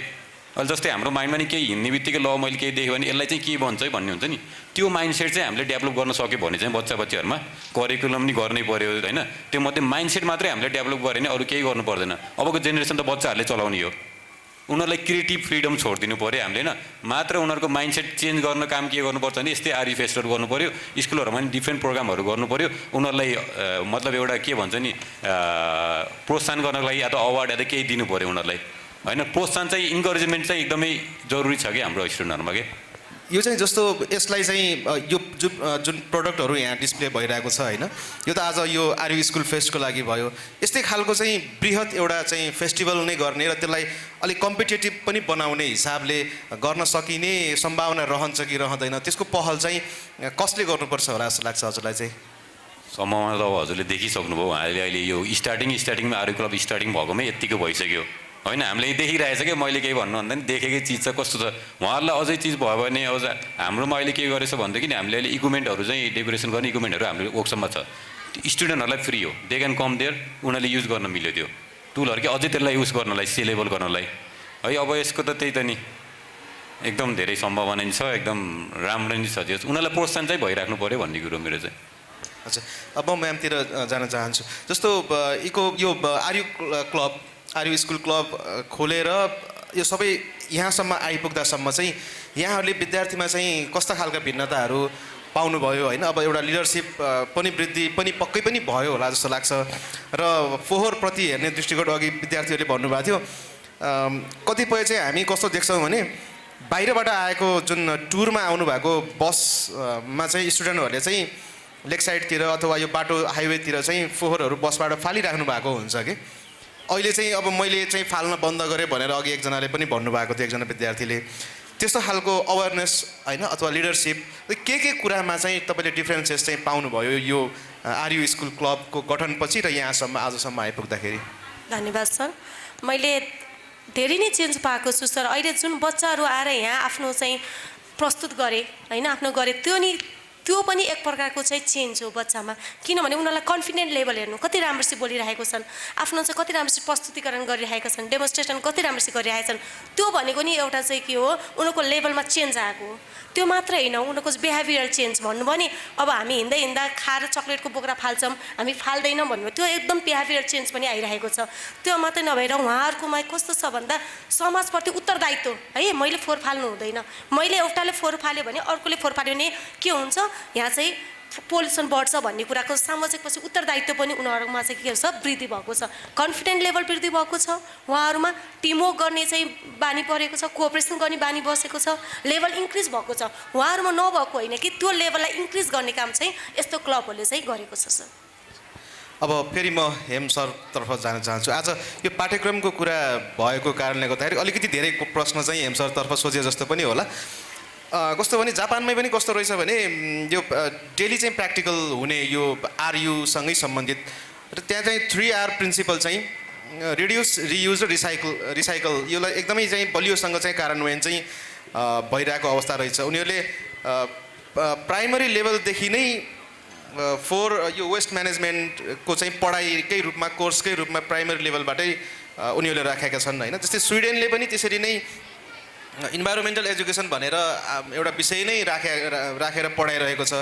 अहिले जस्तै हाम्रो माइन्डमा नि केही हिँड्ने बित्तिकै ल मैले केही देखेँ भने यसलाई चाहिँ के बन्छ है भन्ने हुन्छ नि, त्यो माइन्डसेट चाहिँ हामीले डेभलप गर्न सक्यो भने चाहिँ बच्चाहरूमा करिकुलम नि गर्नै पर्यो होइन। त्यो मध्ये माइन्डसेट मात्रै हामीले डेभलप गऱ्यो भने अरू केही गर्नु पर्दैन। अबको जेनेरेसन त बच्चाहरूले चलाउने हो, उनीहरूलाई क्रिएटिभ फ्रिडम छोडिदिनु पऱ्यो हामीले होइन। मात्र उनीहरूको माइन्डसेट चेन्ज गर्न काम के गर्नुपर्छ भने यस्तै आर्य फेस्टहरू गर्नु पऱ्यो, स्कुलहरूमा पनि डिफ्रेन्ट प्रोग्रामहरू गर्नु पऱ्यो। उनीहरूलाई मतलब एउटा के भन्छ नि, प्रोत्साहन गर्नको लागि या त अवार्ड या त केही दिनु पऱ्यो उनीहरूलाई होइन। प्रोत्साहन चाहिँ इन्करेजमेन्ट चाहिँ एकदमै जरुरी छ कि हाम्रो स्टुडेन्टहरूमा के। यो चाहिँ जस्तो यसलाई चाहिँ यो जुन प्रडक्टहरू यहाँ डिस्प्ले भइरहेको छ होइन, यो त आज यो आर्य स्कुल फेस्टको लागि भयो। यस्तै खालको चाहिँ बृहत एउटा चाहिँ फेस्टिभल नै गर्ने र त्यसलाई अलिक कम्पिटेटिभ पनि बनाउने हिसाबले गर्न सकिने सम्भावना रहन्छ कि रहँदैन, त्यसको पहल चाहिँ कसले गर्नुपर्छ होला जस्तो लाग्छ हजुरलाई चाहिँ? सम्भावना त अब हजुरले देखिसक्नुभयो, अहिले यो स्टार्टिङमा आर्य क्लब स्टार्टिङ भएकोमै यत्तिको भइसक्यो होइन। हामीले देखिरहेछ कि मैले केही भन्नु भन्दा नि देखेकै चिज चाहिँ कस्तो छ, उहाँहरूलाई अझै चिज भयो भने अझ हाम्रोमा अहिले के गरेछ भनेदेखि हामीले अहिले इक्विपमेन्टहरू चाहिँ डेकोरेसन गर्ने इक्विपमेन्टहरू हाम्रो वर्कसपमा छ, स्टुडेन्टहरूलाई फ्री हो, दे क्यान कम देयर, उनीहरूले युज गर्न मिल्यो त्यो टुलहरू कि अझै त्यसलाई युज गर्नलाई, सेलेबल गर्नलाई है। अब यसको त त्यही त नि एकदम धेरै सम्भावना नि छ, एकदम राम्रो नि छ, उनीहरूलाई प्रोत्साहन चाहिँ भइराख्नु पऱ्यो भन्ने कुरो मेरो चाहिँ। अच्छा, अब म म्यामतिर जान चाहन्छु। जस्तो यो आर्य स्कुल क्लब खोलेर यो सबै यहाँसम्म आइपुग्दासम्म चाहिँ यहाँहरूले विद्यार्थीमा चाहिँ कस्ता खालका भिन्नताहरू पाउनुभयो होइन? अब एउटा लिडरसिप पनि वृद्धि पनि पक्कै पनि भयो होला जस्तो लाग्छ र फोहोरप्रति हेर्ने दृष्टिकोण अघि विद्यार्थीहरूले भन्नुभएको थियो। कतिपय चाहिँ हामी कस्तो देख्छौँ भने बाहिरबाट आएको जुन टुरमा आउनुभएको बसमा चाहिँ स्टुडेन्टहरूले चाहिँ लेक साइडतिर अथवा यो बाटो हाइवेतिर चाहिँ फोहोरहरू बसबाट फालिराख्नु भएको हुन्छ कि अहिले चाहिँ अब मैले चाहिँ फाल्न बन्द गरेँ भनेर अघि एकजनाले पनि भन्नुभएको थियो, एकजना विद्यार्थीले। त्यस्तो खालको अवेरनेस होइन अथवा लिडरसिप के कुरामा चाहिँ तपाईँले डिफ्रेन्सेस चाहिँ पाउनुभयो यो आर्यु स्कुल क्लबको गठनपछि र यहाँसम्म आजसम्म आइपुग्दाखेरि? धन्यवाद सर। मैले धेरै नै चेन्ज पाएको छु सर। अहिले जुन बच्चाहरू आएर यहाँ आफ्नो चाहिँ प्रस्तुत गरे होइन, आफ्नो गरे, त्यो पनि एक प्रकारको चाहिँ चेन्ज हो बच्चामा। किनभने उनीहरूलाई कन्फिडेन्ट लेभल हेर्नु, कति राम्रोसित बोलिरहेको छन्, आफ्नो चाहिँ कति राम्रोसित प्रस्तुतिकरण गरिरहेका छन्, डेमोन्स्ट्रेसन कति राम्रोसित गरिरहेका छन्। त्यो भनेको नि एउटा चाहिँ के हो, उनीहरूको लेभलमा चेन्ज आएको हो। त्यो मात्र होइन, उनीहरूको बिहेभियरल चेन्ज भन्नुभयो नि। अब हामी हिँड्दा खाएर चक्लेटको बोक्रा फाल्छौँ, हामी फाल्दैनौँ भन्नुभयो, त्यो एकदम बिहेभियरल चेन्ज पनि आइरहेको छ। त्यो मात्रै नभएर उहाँहरूकोमा कस्तो छ भन्दा समाजप्रति उत्तरदायित्व है। मैले फोहोर फाल्नु हुँदैन, मैले एउटाले फोहोर फाल्यो भने अर्कोले फोहोर फाल्यो भने के हुन्छ, यहाँ चाहिँ पोल्युसन बढ्छ भन्ने कुराको सामाजिकपछि उत्तरदायित्व पनि उनीहरूमा चाहिँ के छ, वृद्धि भएको छ। कन्फिडेन्ट लेभल वृद्धि भएको छ उहाँहरूमा। टिमवर्क गर्ने चाहिँ बानी परेको छ, कोअपरेसन गर्ने बानी बसेको छ, लेभल इन्क्रिज भएको छ। उहाँहरूमा नभएको होइन कि त्यो लेभललाई इन्क्रिज गर्ने काम चाहिँ यस्तो क्लबहरूले चाहिँ गरेको छ सर। अब फेरि म हेम सरतर्फ जान चाहन्छु। आज यो पाठ्यक्रमको कुरा भएको कारणले गर्दाखेरि अलिकति धेरै प्रश्न चाहिँ हेम सरतर्फ सोचे जस्तो पनि होला। कस्तो भने जापानमै पनि कस्तो रहेछ भने यो डेली चाहिँ प्र्याक्टिकल हुने यो आरयुसँगै सम्बन्धित र त्यहाँ चाहिँ 3R प्रिन्सिपल चाहिँ रिड्युस, रियुज र रिसाइकल यसलाई एकदमै चाहिँ बलियोसँग चाहिँ कार्यान्वयन चाहिँ भइरहेको अवस्था रहेछ। उनीहरूले प्राइमरी लेभलदेखि नै यो वेस्ट म्यानेजमेन्टको चाहिँ पढाइकै रूपमा, कोर्सकै रूपमा प्राइमरी लेभलबाटै उनीहरूले राखेका छन् होइन। जस्तै स्विडेनले पनि त्यसरी नै इन्भाइरोमेन्टल एजुकेसन भनेर एउटा विषय नै राखेर पढाइरहेको छ।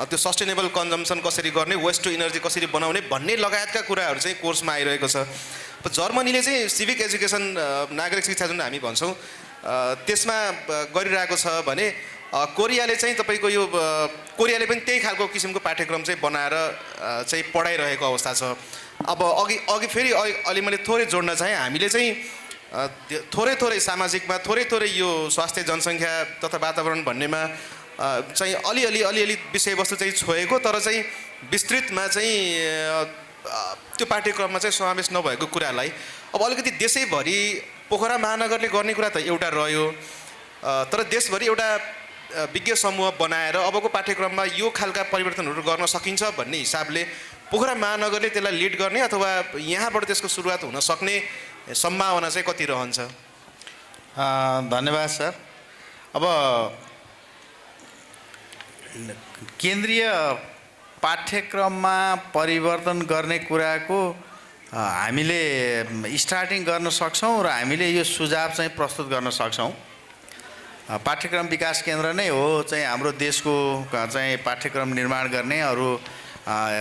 त्यो सस्टेनेबल कन्जम्सन कसरी गर्ने, वेस्ट टु इनर्जी कसरी बनाउने भन्ने लगायतका कुराहरू चाहिँ कोर्समा आइरहेको छ। जर्मनीले चाहिँ सिभिक एजुकेसन, नागरिक शिक्षा जुन हामी भन्छौँ त्यसमा गरिरहेको छ भने कोरियाले चाहिँ तपाईँको यो कोरियाले पनि त्यही खालको किसिमको पाठ्यक्रम चाहिँ बनाएर चाहिँ पढाइरहेको अवस्था छ। अब अघि फेरि अलि मैले थोरै जोड्न चाहेँ, हामीले चाहिँ थोरै सामाजिकमा थोरै यो स्वास्थ्य, जनसङ्ख्या तथा वातावरण भन्नेमा चाहिँ अलिअलि विषयवस्तु चाहिँ छोएको, तर चाहिँ विस्तृतमा चाहिँ त्यो पाठ्यक्रममा चाहिँ समावेश नभएको कुरालाई अब अलिकति देशैभरि पोखरा महानगरले गर्ने कुरा त एउटा रह्यो, तर देशभरि एउटा विज्ञ समूह बनाएर अबको पाठ्यक्रममा यो खालका परिवर्तनहरू गर्न सकिन्छ भन्ने हिसाबले पोखरा महानगरले त्यसलाई लिड गर्ने अथवा यहाँबाट त्यसको सुरुवात हुन सक्ने सम्भावना चाहिँ कति रहन्छ? धन्यवाद सर। अब केन्द्रीय पाठ्यक्रममा परिवर्तन गर्ने कुराको हामीले स्टार्टिङ गर्न सक्छौँ र हामीले यो सुझाव चाहिँ प्रस्तुत गर्न सक्छौँ। पाठ्यक्रम विकास केन्द्र नै हो चाहिँ हाम्रो देशको चाहिँ पाठ्यक्रम निर्माण गर्ने। अरू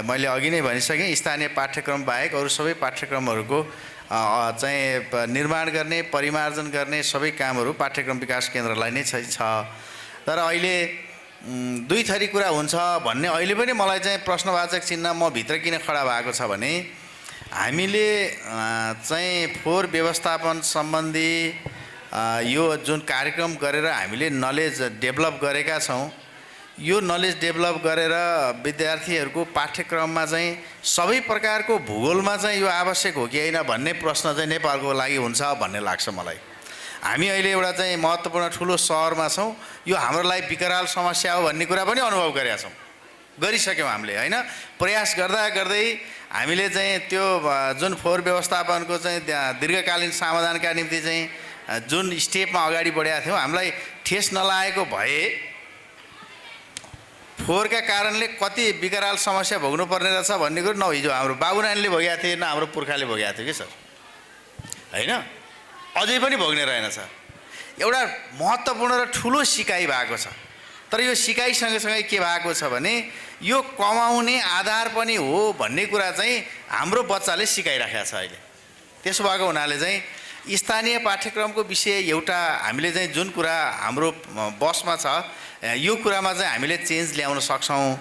मैले अघि नै भनिसकेँ, स्थानीय पाठ्यक्रम बाहेक अरू सबै पाठ्यक्रमहरूको चाहिँ निर्माण गर्ने, परिमार्जन गर्ने सबै कामहरू पाठ्यक्रम विकास केन्द्रलाई नै छ। तर अहिले दुई थरी कुरा हुन्छ भन्ने अहिले पनि मलाई चाहिँ प्रश्नवाचक चिन्ह म भित्र किन खडा भएको छ भने हामीले चाहिँ फोहोर व्यवस्थापन सम्बन्धी यो जुन कार्यक्रम गरेर हामीले नलेज डेभलप गरेका छौँ, यो नलेज डेभलप गरेर विद्यार्थीहरूको पाठ्यक्रममा चाहिँ सबै प्रकारको भूगोलमा चाहिँ यो आवश्यक हो कि होइन भन्ने प्रश्न चाहिँ नेपालको लागि हुन्छ भन्ने लाग्छ मलाई। हामी अहिले एउटा चाहिँ महत्त्वपूर्ण ठुलो सहरमा छौँ, यो हाम्रो लागि विकराल समस्या हो भन्ने कुरा पनि अनुभव गरेका छौँ, गरिसक्यौँ हामीले होइन। प्रयास गर्दै हामीले चाहिँ त्यो जुन फोहोर व्यवस्थापनको चाहिँ दीर्घकालीन समाधानका निम्ति चाहिँ जुन स्टेपमा अगाडि बढेका थियौँ, हामीलाई ठेस नलागेको भए फोहोरका कारणले कति विकराल समस्या भोग्नुपर्ने रहेछ भन्ने कुरो न हिजो हाम्रो बाबुनानीले भोगेका थिए न हाम्रो पुर्खाले भोगेका थियो कि सर, होइन, अझै पनि भोग्ने रहेनछ। एउटा महत्त्वपूर्ण र ठुलो सिकाइ भएको छ। तर यो सिकाइ सँगसँगै के भएको छ भने यो कमाउने आधार पनि हो भन्ने कुरा चाहिँ हाम्रो बच्चाले सिकाइराखेको छ अहिले। त्यसो भएको हुनाले चाहिँ स्थानीय पाठ्यक्रमको विषय एउटा हामीले चाहिँ जुन कुरा हाम्रो बसमा छ यो कुरामा चाहिँ हामीले चेन्ज ल्याउन सक्छौँ।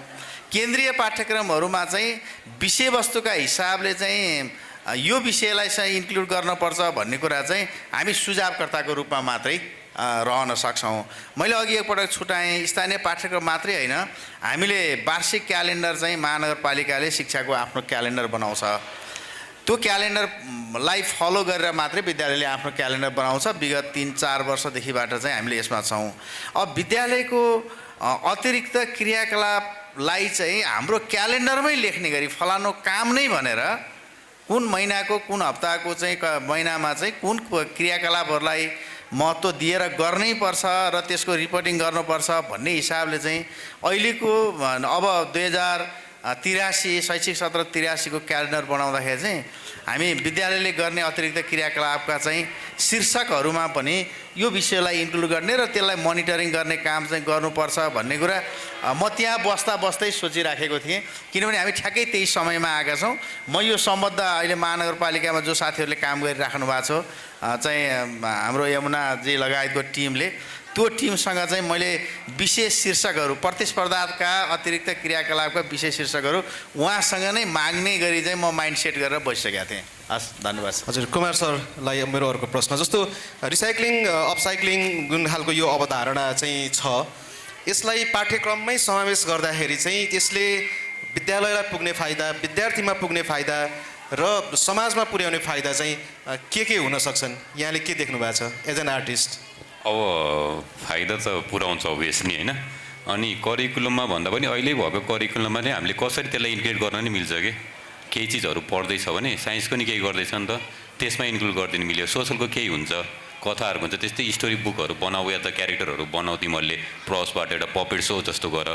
केन्द्रीय पाठ्यक्रमहरूमा चाहिँ विषयवस्तुका हिसाबले चाहिँ यो विषयलाई चाहिँ इन्क्लुड गर्नुपर्छ भन्ने कुरा चाहिँ हामी सुझावकर्ताको रूपमा मात्रै रहन सक्छौँ। मैले अघि एकपटक छुट्याएँ, स्थानीय पाठ्यक्रम मात्रै होइन, हामीले वार्षिक क्यालेन्डर चाहिँ महानगरपालिकाले शिक्षाको आफ्नो क्यालेन्डर बनाउँछ। त्यो क्यालेन्डरलाई फलो गरेर मात्रै विद्यालयले आफ्नो क्यालेन्डर बनाउँछ। विगत 3-4 वर्षदेखिबाट चाहिँ हामीले यसमा छौँ। अब विद्यालयको अतिरिक्त क्रियाकलापलाई चाहिँ हाम्रो क्यालेन्डरमै लेख्ने गरी फलानु काम नै भनेर कुन महिनाको कुन हप्ताको चाहिँ महिनामा चाहिँ कुन क्रियाकलापहरूलाई महत्त्व दिएर गर्नै पर्छ र त्यसको रिपोर्टिङ गर्नुपर्छ भन्ने हिसाबले चाहिँ अहिलेको अब 2083 शैक्षिक सत्र 83 को क्यालेन्डर बनाउँदाखेरि चाहिँ हामी विद्यालयले गर्ने अतिरिक्त क्रियाकलापका चाहिँ शीर्षकहरूमा पनि यो विषयलाई इन्क्लुड गर्ने र त्यसलाई मोनिटरिङ गर्ने काम चाहिँ गर्नुपर्छ भन्ने कुरा म त्यहाँ बस्दै सोचिराखेको थिएँ। किनभने हामी ठ्याक्कै त्यही समयमा आएका छौँ। म यो सम्बन्ध अहिले महानगरपालिकामा जो साथीहरूले काम गरिराख्नु भएको छ चाहिँ हाम्रो यमुनाजी लगायतको टिमले, त्यो टिमसँग चाहिँ मैले विशेष शीर्षकहरू प्रतिस्पर्धाका अतिरिक्त क्रियाकलापका विशेष शीर्षकहरू उहाँसँग नै माग्ने गरी चाहिँ म माइन्ड सेट गरेर बसिसकेका थिएँ। हस्, धन्यवाद। हजुर, कुमार सरलाई मेरो अर्को प्रश्न, जस्तो रिसाइक्लिङ अपसाइक्लिङ जुन खालको यो अवधारणा चाहिँ छ, यसलाई पाठ्यक्रममै समावेश गर्दाखेरि चाहिँ त्यसले विद्यालयलाई पुग्ने फाइदा, विद्यार्थीमा पुग्ने फाइदा र समाजमा पुर्याउने फाइदा चाहिँ के हुन सक्छन्? यहाँले के देख्नु भएको छ एज एन आर्टिस्ट? अब फाइदा त पुऱ्याउँछ अभियसली होइन। अनि करिकुलममा भन्दा पनि अहिले भएको करिकुलममा नै हामीले कसरी त्यसलाई इन्क्लुड गर्न नि मिल्छ कि केही चिजहरू पढ्दैछ भने साइन्सको नि केही गर्दैछ नि त, त्यसमा इन्क्लुड गरिदिनु मिल्यो। सोसलको केही हुन्छ, कथाहरूको हुन्छ, त्यस्तै स्टोरी बुकहरू बनाऊ या त क्यारेक्टरहरू बनाऊ तिमीहरूले प्रसबाट एउटा पपेट सो जस्तो गर।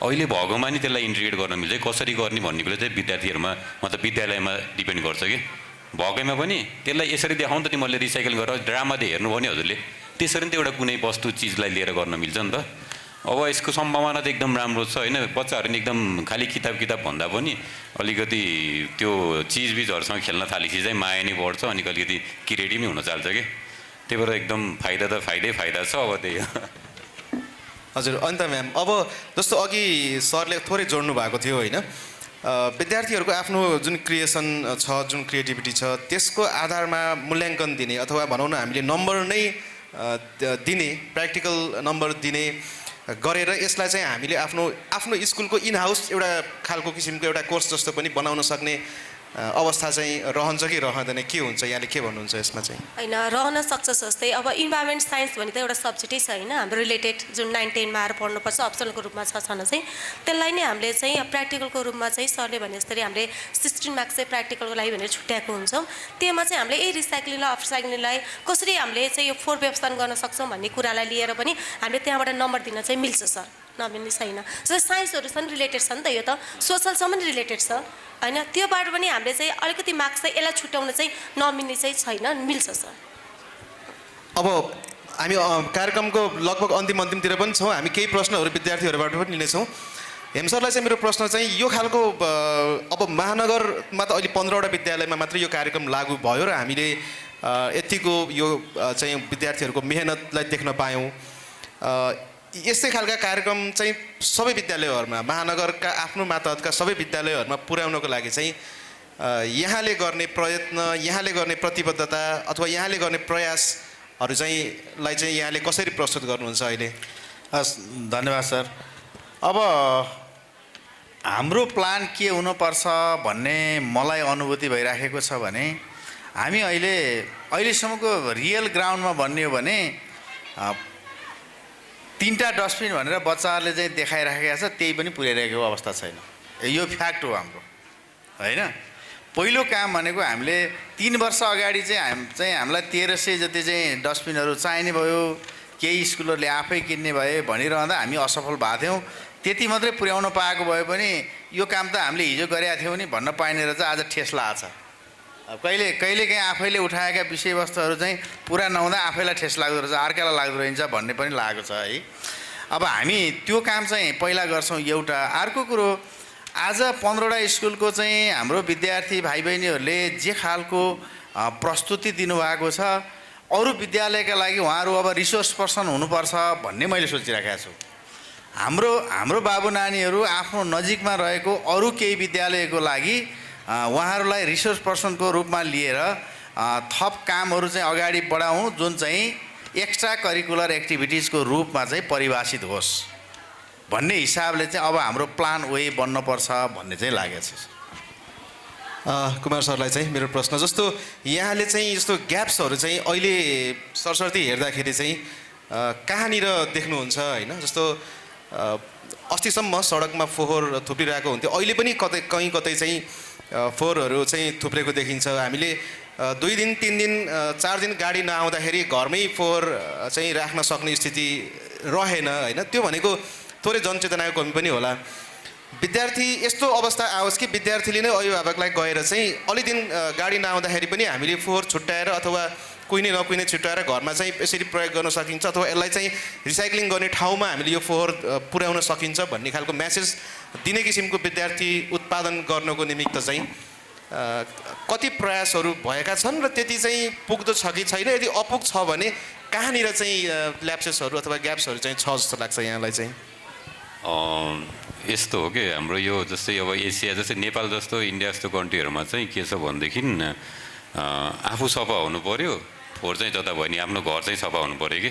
अहिले भएकोमा नि त्यसलाई इन्टिग्रेट गर्न मिल्छ। कसरी गर्ने भन्ने कुरा चाहिँ विद्यार्थीहरूमा मतलब विद्यालयमा डिपेन्ड गर्छ कि भएकैमा पनि त्यसलाई यसरी देखाउनु त तिमीहरूले रिसाइकल गरेर ड्रामा दे हेर्नु भने हजुरले त्यसरी नि त एउटा कुनै वस्तु चिजलाई लिएर गर्न मिल्छ नि त। अब यसको सम्भावना त एकदम राम्रो छ होइन। बच्चाहरू नि एकदम खालि किताब भन्दा पनि अलिकति त्यो चिजबिजहरूसँग खेल्न थालेपछि चाहिँ माया नै बढ्छ अनि अलिकति क्रिएटिभ नै हुन चाल्छ कि। त्यही भएर एकदम फाइदा त फाइदा छ। अब त्यही हजुर, अन्त म्याम, अब जस्तो अघि सरले थोरै जोड्नु भएको थियो होइन, विद्यार्थीहरूको आफ्नो जुन क्रिएसन छ, जुन क्रिएटिभिटी छ, त्यसको आधारमा मूल्याङ्कन दिने अथवा भनौँ न हामीले नम्बर नै दिने, प्र्याक्टिकल नम्बर दिने गरेर यसलाई चाहिँ हामीले आफ्नो स्कुलको इन हाउस एउटा खालको किसिमको एउटा कोर्स जस्तो पनि बनाउन सक्ने अवस्था चाहिँ रहन्छ कि रहँदैन? के हुन्छ, यहाँले के भन्नुहुन्छ यसमा चाहिँ? होइन, रहन सक्छ। जस्तै अब इन्भाइरोमेन्ट साइन्स भने त एउटा सब्जेक्टै छ होइन, हाम्रो रिलेटेड जुन 9-10मा आएर पढ्नुपर्छ अप्सनलको रूपमा छ चाहिँ त्यसलाई नै हामीले चाहिँ प्र्याक्टिकलको रूपमा चाहिँ सरले भने जस्तै हामीले 16 मार्क्स चाहिँ प्र्याक्टिकलको लागि भनेर छुट्याएको हुन्छौँ। त्यसमा चाहिँ हामीले यही रिसाइक्लिङ र अपसाइक्लिङलाई कसरी हामीले चाहिँ यो फोहोर व्यवस्थापन गर्न सक्छौँ भन्ने कुरालाई लिएर पनि हामीले त्यहाँबाट नम्बर दिन चाहिँ मिल्छ सर, नमिल्ने छैन। जस्तै साइन्सहरूसँग रिलेटेड छ नि त, यो त सोसलसँग पनि रिलेटेड छ होइन। त्योबाट पनि हामीले चाहिँ अलिकति मार्क्स चाहिँ यसलाई छुट्याउन चाहिँ नमिल्ने चाहिँ छैन, मिल्छ सर। अब हामी कार्यक्रमको लगभग अन्तिमतिर पनि छौँ। हामी केही प्रश्नहरू विद्यार्थीहरूबाट पनि लिनेछौँ। हेम सरलाई चाहिँ मेरो प्रश्न चाहिँ यो खालको अब महानगरमा त अहिले 15वटा विद्यालयमा मात्रै यो कार्यक्रम लागू भयो र हामीले यतिको यो चाहिँ विद्यार्थीहरूको मेहनतलाई देख्न पायौँ। यस्तै खालका कार्यक्रम चाहिँ सबै विद्यालयहरूमा, महानगरका आफ्नो मातहतका सबै विद्यालयहरूमा पुर्याउनको लागि चाहिँ यहाँले गर्ने प्रयत्न, यहाँले गर्ने प्रतिबद्धता अथवा यहाँले गर्ने प्रयासहरू चाहिँ यहाँले कसरी प्रस्तुत गर्नुहुन्छ अहिले? हस्, धन्यवाद सर। अब हाम्रो प्लान के हुनुपर्छ भन्ने मलाई अनुभूति भइराखेको छ भने हामी अहिलेसम्मको रियल ग्राउन्डमा भन्ने हो भने 3टा डस्टबिन भनेर बच्चाहरूले चाहिँ देखाइराखेका छ, त्यही पनि पुर्याइरहेको अवस्था छैन। यो फ्याक्ट हो हाम्रो होइन। पहिलो काम भनेको हामीले 3 वर्ष अगाडि चाहिँ हामीलाई 1300 जति चाहिँ डस्टबिनहरू चाहिने भयो, केही स्कुलहरूले आफै किन्ने भए भनिरहँदा हामी असफल भएको थियौँ। त्यति मात्रै पुर्याउन पाएको भए पनि यो काम त हामीले हिजो गरेका थियौँ नि भन्न पाइने रहेछ, आज ठेस लागेको छ। कहिलेकाहीँ आफैले उठाएका विषयवस्तुहरू चाहिँ पुरा नहुँदा आफैलाई ठेस लाग्दो रहेछ, अर्कालाई लाग्दो रहन्छ भन्ने पनि लागेको छ है। अब हामी त्यो काम चाहिँ पहिला गर्छौँ एउटा। अर्को कुरो, आज 15वटा स्कुलको चाहिँ हाम्रो विद्यार्थी भाइ बहिनीहरूले जे खालको प्रस्तुति दिनुभएको छ, अरू विद्यालयका लागि उहाँहरू अब रिसोर्स पर्सन हुनुपर्छ भन्ने मैले सोचिराखेको छु। हाम्रो बाबु नानीहरू आफ्नो नजिकमा रहेको अरू केही विद्यालयको लागि उहाँहरूलाई रिसोर्स पर्सनको रूपमा लिएर थप कामहरू चाहिँ अगाडि बढाउँ, जुन चाहिँ एक्स्ट्रा करिकुलर एक्टिभिटिजको रूपमा चाहिँ परिभाषित होस् भन्ने हिसाबले चाहिँ अब हाम्रो प्लान वे बन्नुपर्छ भन्ने चाहिँ लागेको छ। कुमार सरलाई चाहिँ मेरो प्रश्न जस्तो यहाँले चाहिँ यस्तो ग्याप्सहरू चाहिँ अहिले सरस्वती हेर्दाखेरि चाहिँ कहाँनिर देख्नुहुन्छ होइन? जस्तो अस्तिसम्म सडकमा फोहोर थुप्रिरहेको हुन्थ्यो, अहिले पनि कहीँ कतै चाहिँ फोहोरहरू चाहिँ थुप्रेको देखिन्छ। हामीले 2 दिन 3 दिन 4 दिन गाडी नआउँदाखेरि घरमै फोहोर चाहिँ राख्न सक्ने स्थिति रहेन होइन? त्यो भनेको थोरै जनचेतनाको कमी पनि होला। विद्यार्थी यस्तो अवस्था आओस् कि विद्यार्थीले नै अभिभावकलाई गएर चाहिँ अलि दिन गाडी नआउँदाखेरि पनि हामीले फोहोर छुट्याएर अथवा कुहिने नकुहिने छुट्याएर घरमा चाहिँ यसरी प्रयोग गर्न सकिन्छ अथवा यसलाई चाहिँ रिसाइक्लिङ गर्ने ठाउँमा हामीले यो फोहोर पुर्याउन सकिन्छ भन्ने खालको मेसेज दिने किसिमको विद्यार्थी उत्पादन गर्नको निमित्त चाहिँ कति प्रयासहरू भएका छन् र त्यति चाहिँ पुग्दो छ कि छैन? यदि अपुग छ भने कहाँनिर चाहिँ ल्याप्सेसहरू अथवा ग्याप्सहरू चाहिँ छ जस्तो लाग्छ यहाँलाई चाहिँ? यस्तो हो कि हाम्रो यो जस्तै अब एसिया जस्तै नेपाल जस्तो इन्डिया जस्तो कन्ट्रीहरूमा चाहिँ के छ भनेदेखि आफू सफा हुनु पऱ्यो, फोहोर चाहिँ जता भयो नि आफ्नो घर चाहिँ सफा हुनु पऱ्यो कि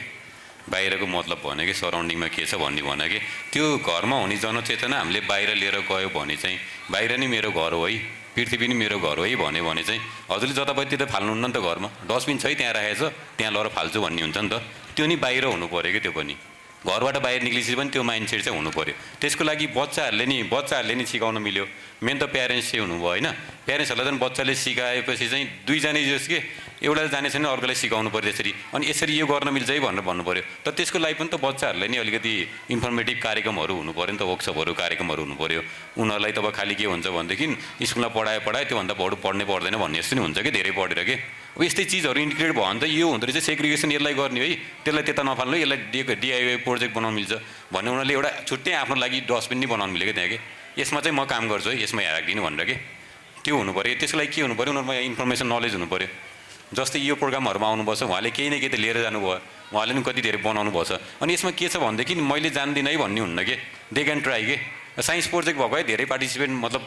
बाहिरको मतलब भने कि सराउन्डिङमा के छ भन्ने भने कि त्यो घरमा हुने जनचेतना हामीले बाहिर लिएर गयो भने चाहिँ बाहिर नै मेरो घर हो है, पृथ्वी नि मेरो घर हो है भन्यो भने चाहिँ हजुरले जताभाइ त्यता फाल्नुहुन्न नि त, घरमा डस्टबिन छ है त्यहाँ राखेको छ त्यहाँ लगेर फाल्छु भन्ने हुन्छ नि त। त्यो नि बाहिर हुनु पऱ्यो कि, त्यो पनि घरबाट बाहिर निक्लिसकेपछि पनि त्यो माइन्डसेट चाहिँ हुनु पऱ्यो। त्यसको लागि बच्चाहरूले नि सिकाउन मिल्यो। मेन त प्यारेन्ट्स चाहिँ हुनुभयो होइन? प्यारेन्ट्सहरूलाई चाहिँ बच्चाले सिकाएपछि चाहिँ दुईजना जस के एउटा जाने छैन अर्कोलाई सिकाउनु पऱ्यो त्यसरी, अनि यसरी यो गर्न मिल्छ है भनेर भन्नु पऱ्यो। त त्यसको लागि पनि त बच्चाहरूलाई नि अलिकति इन्फर्मेटिभ कार्यक्रमहरू हुनु पऱ्यो नि त, वर्कसपहरू कार्यक्रमहरू हुनु पऱ्यो। उनीहरूलाई तब खालि के हुन्छ भनेदेखि स्कुलमा पढायो त्योभन्दा बढी पढ्नै पर्दैन भन्ने जस्तो नि हुन्छ कि धेरै पढेर के। अब यस्तै चिजहरू इन्क्लुडेड भयो भने त यो हुँदो रहेछ सेग्रिगेसन यसलाई गर्ने है, त्यसलाई त्यता नफाल्नु, यसलाई डिआइवाई प्रोजेक्ट बनाउनु मिल्छ भन्ने उनीहरूले एउटा छुट्टै आफ्नो लागि डस्टबिन नि बनाउनु मिल्यो कि त्यहाँ कि यसमा चाहिँ म काम गर्छु है यसमा राखिदिनु भनेर कि त्यो हुनु पऱ्यो। त्यसको लागि के हुनु पऱ्यो उनीहरूमा इन्फर्मेसन नलेज हुनु पऱ्यो। जस्तै यो प्रोग्रामहरूमा आउनुपर्छ उहाँले केही न केही त लिएर जानुभयो, उहाँले पनि कति धेरै बनाउनु भएको छ। अनि यसमा के छ भनेदेखि मैले जान्दिनँ है भन्ने हुन्न कि दे क्यान ट्राई के। साइन्स प्रोजेक्ट भएको है धेरै पार्टिसिपेट मतलब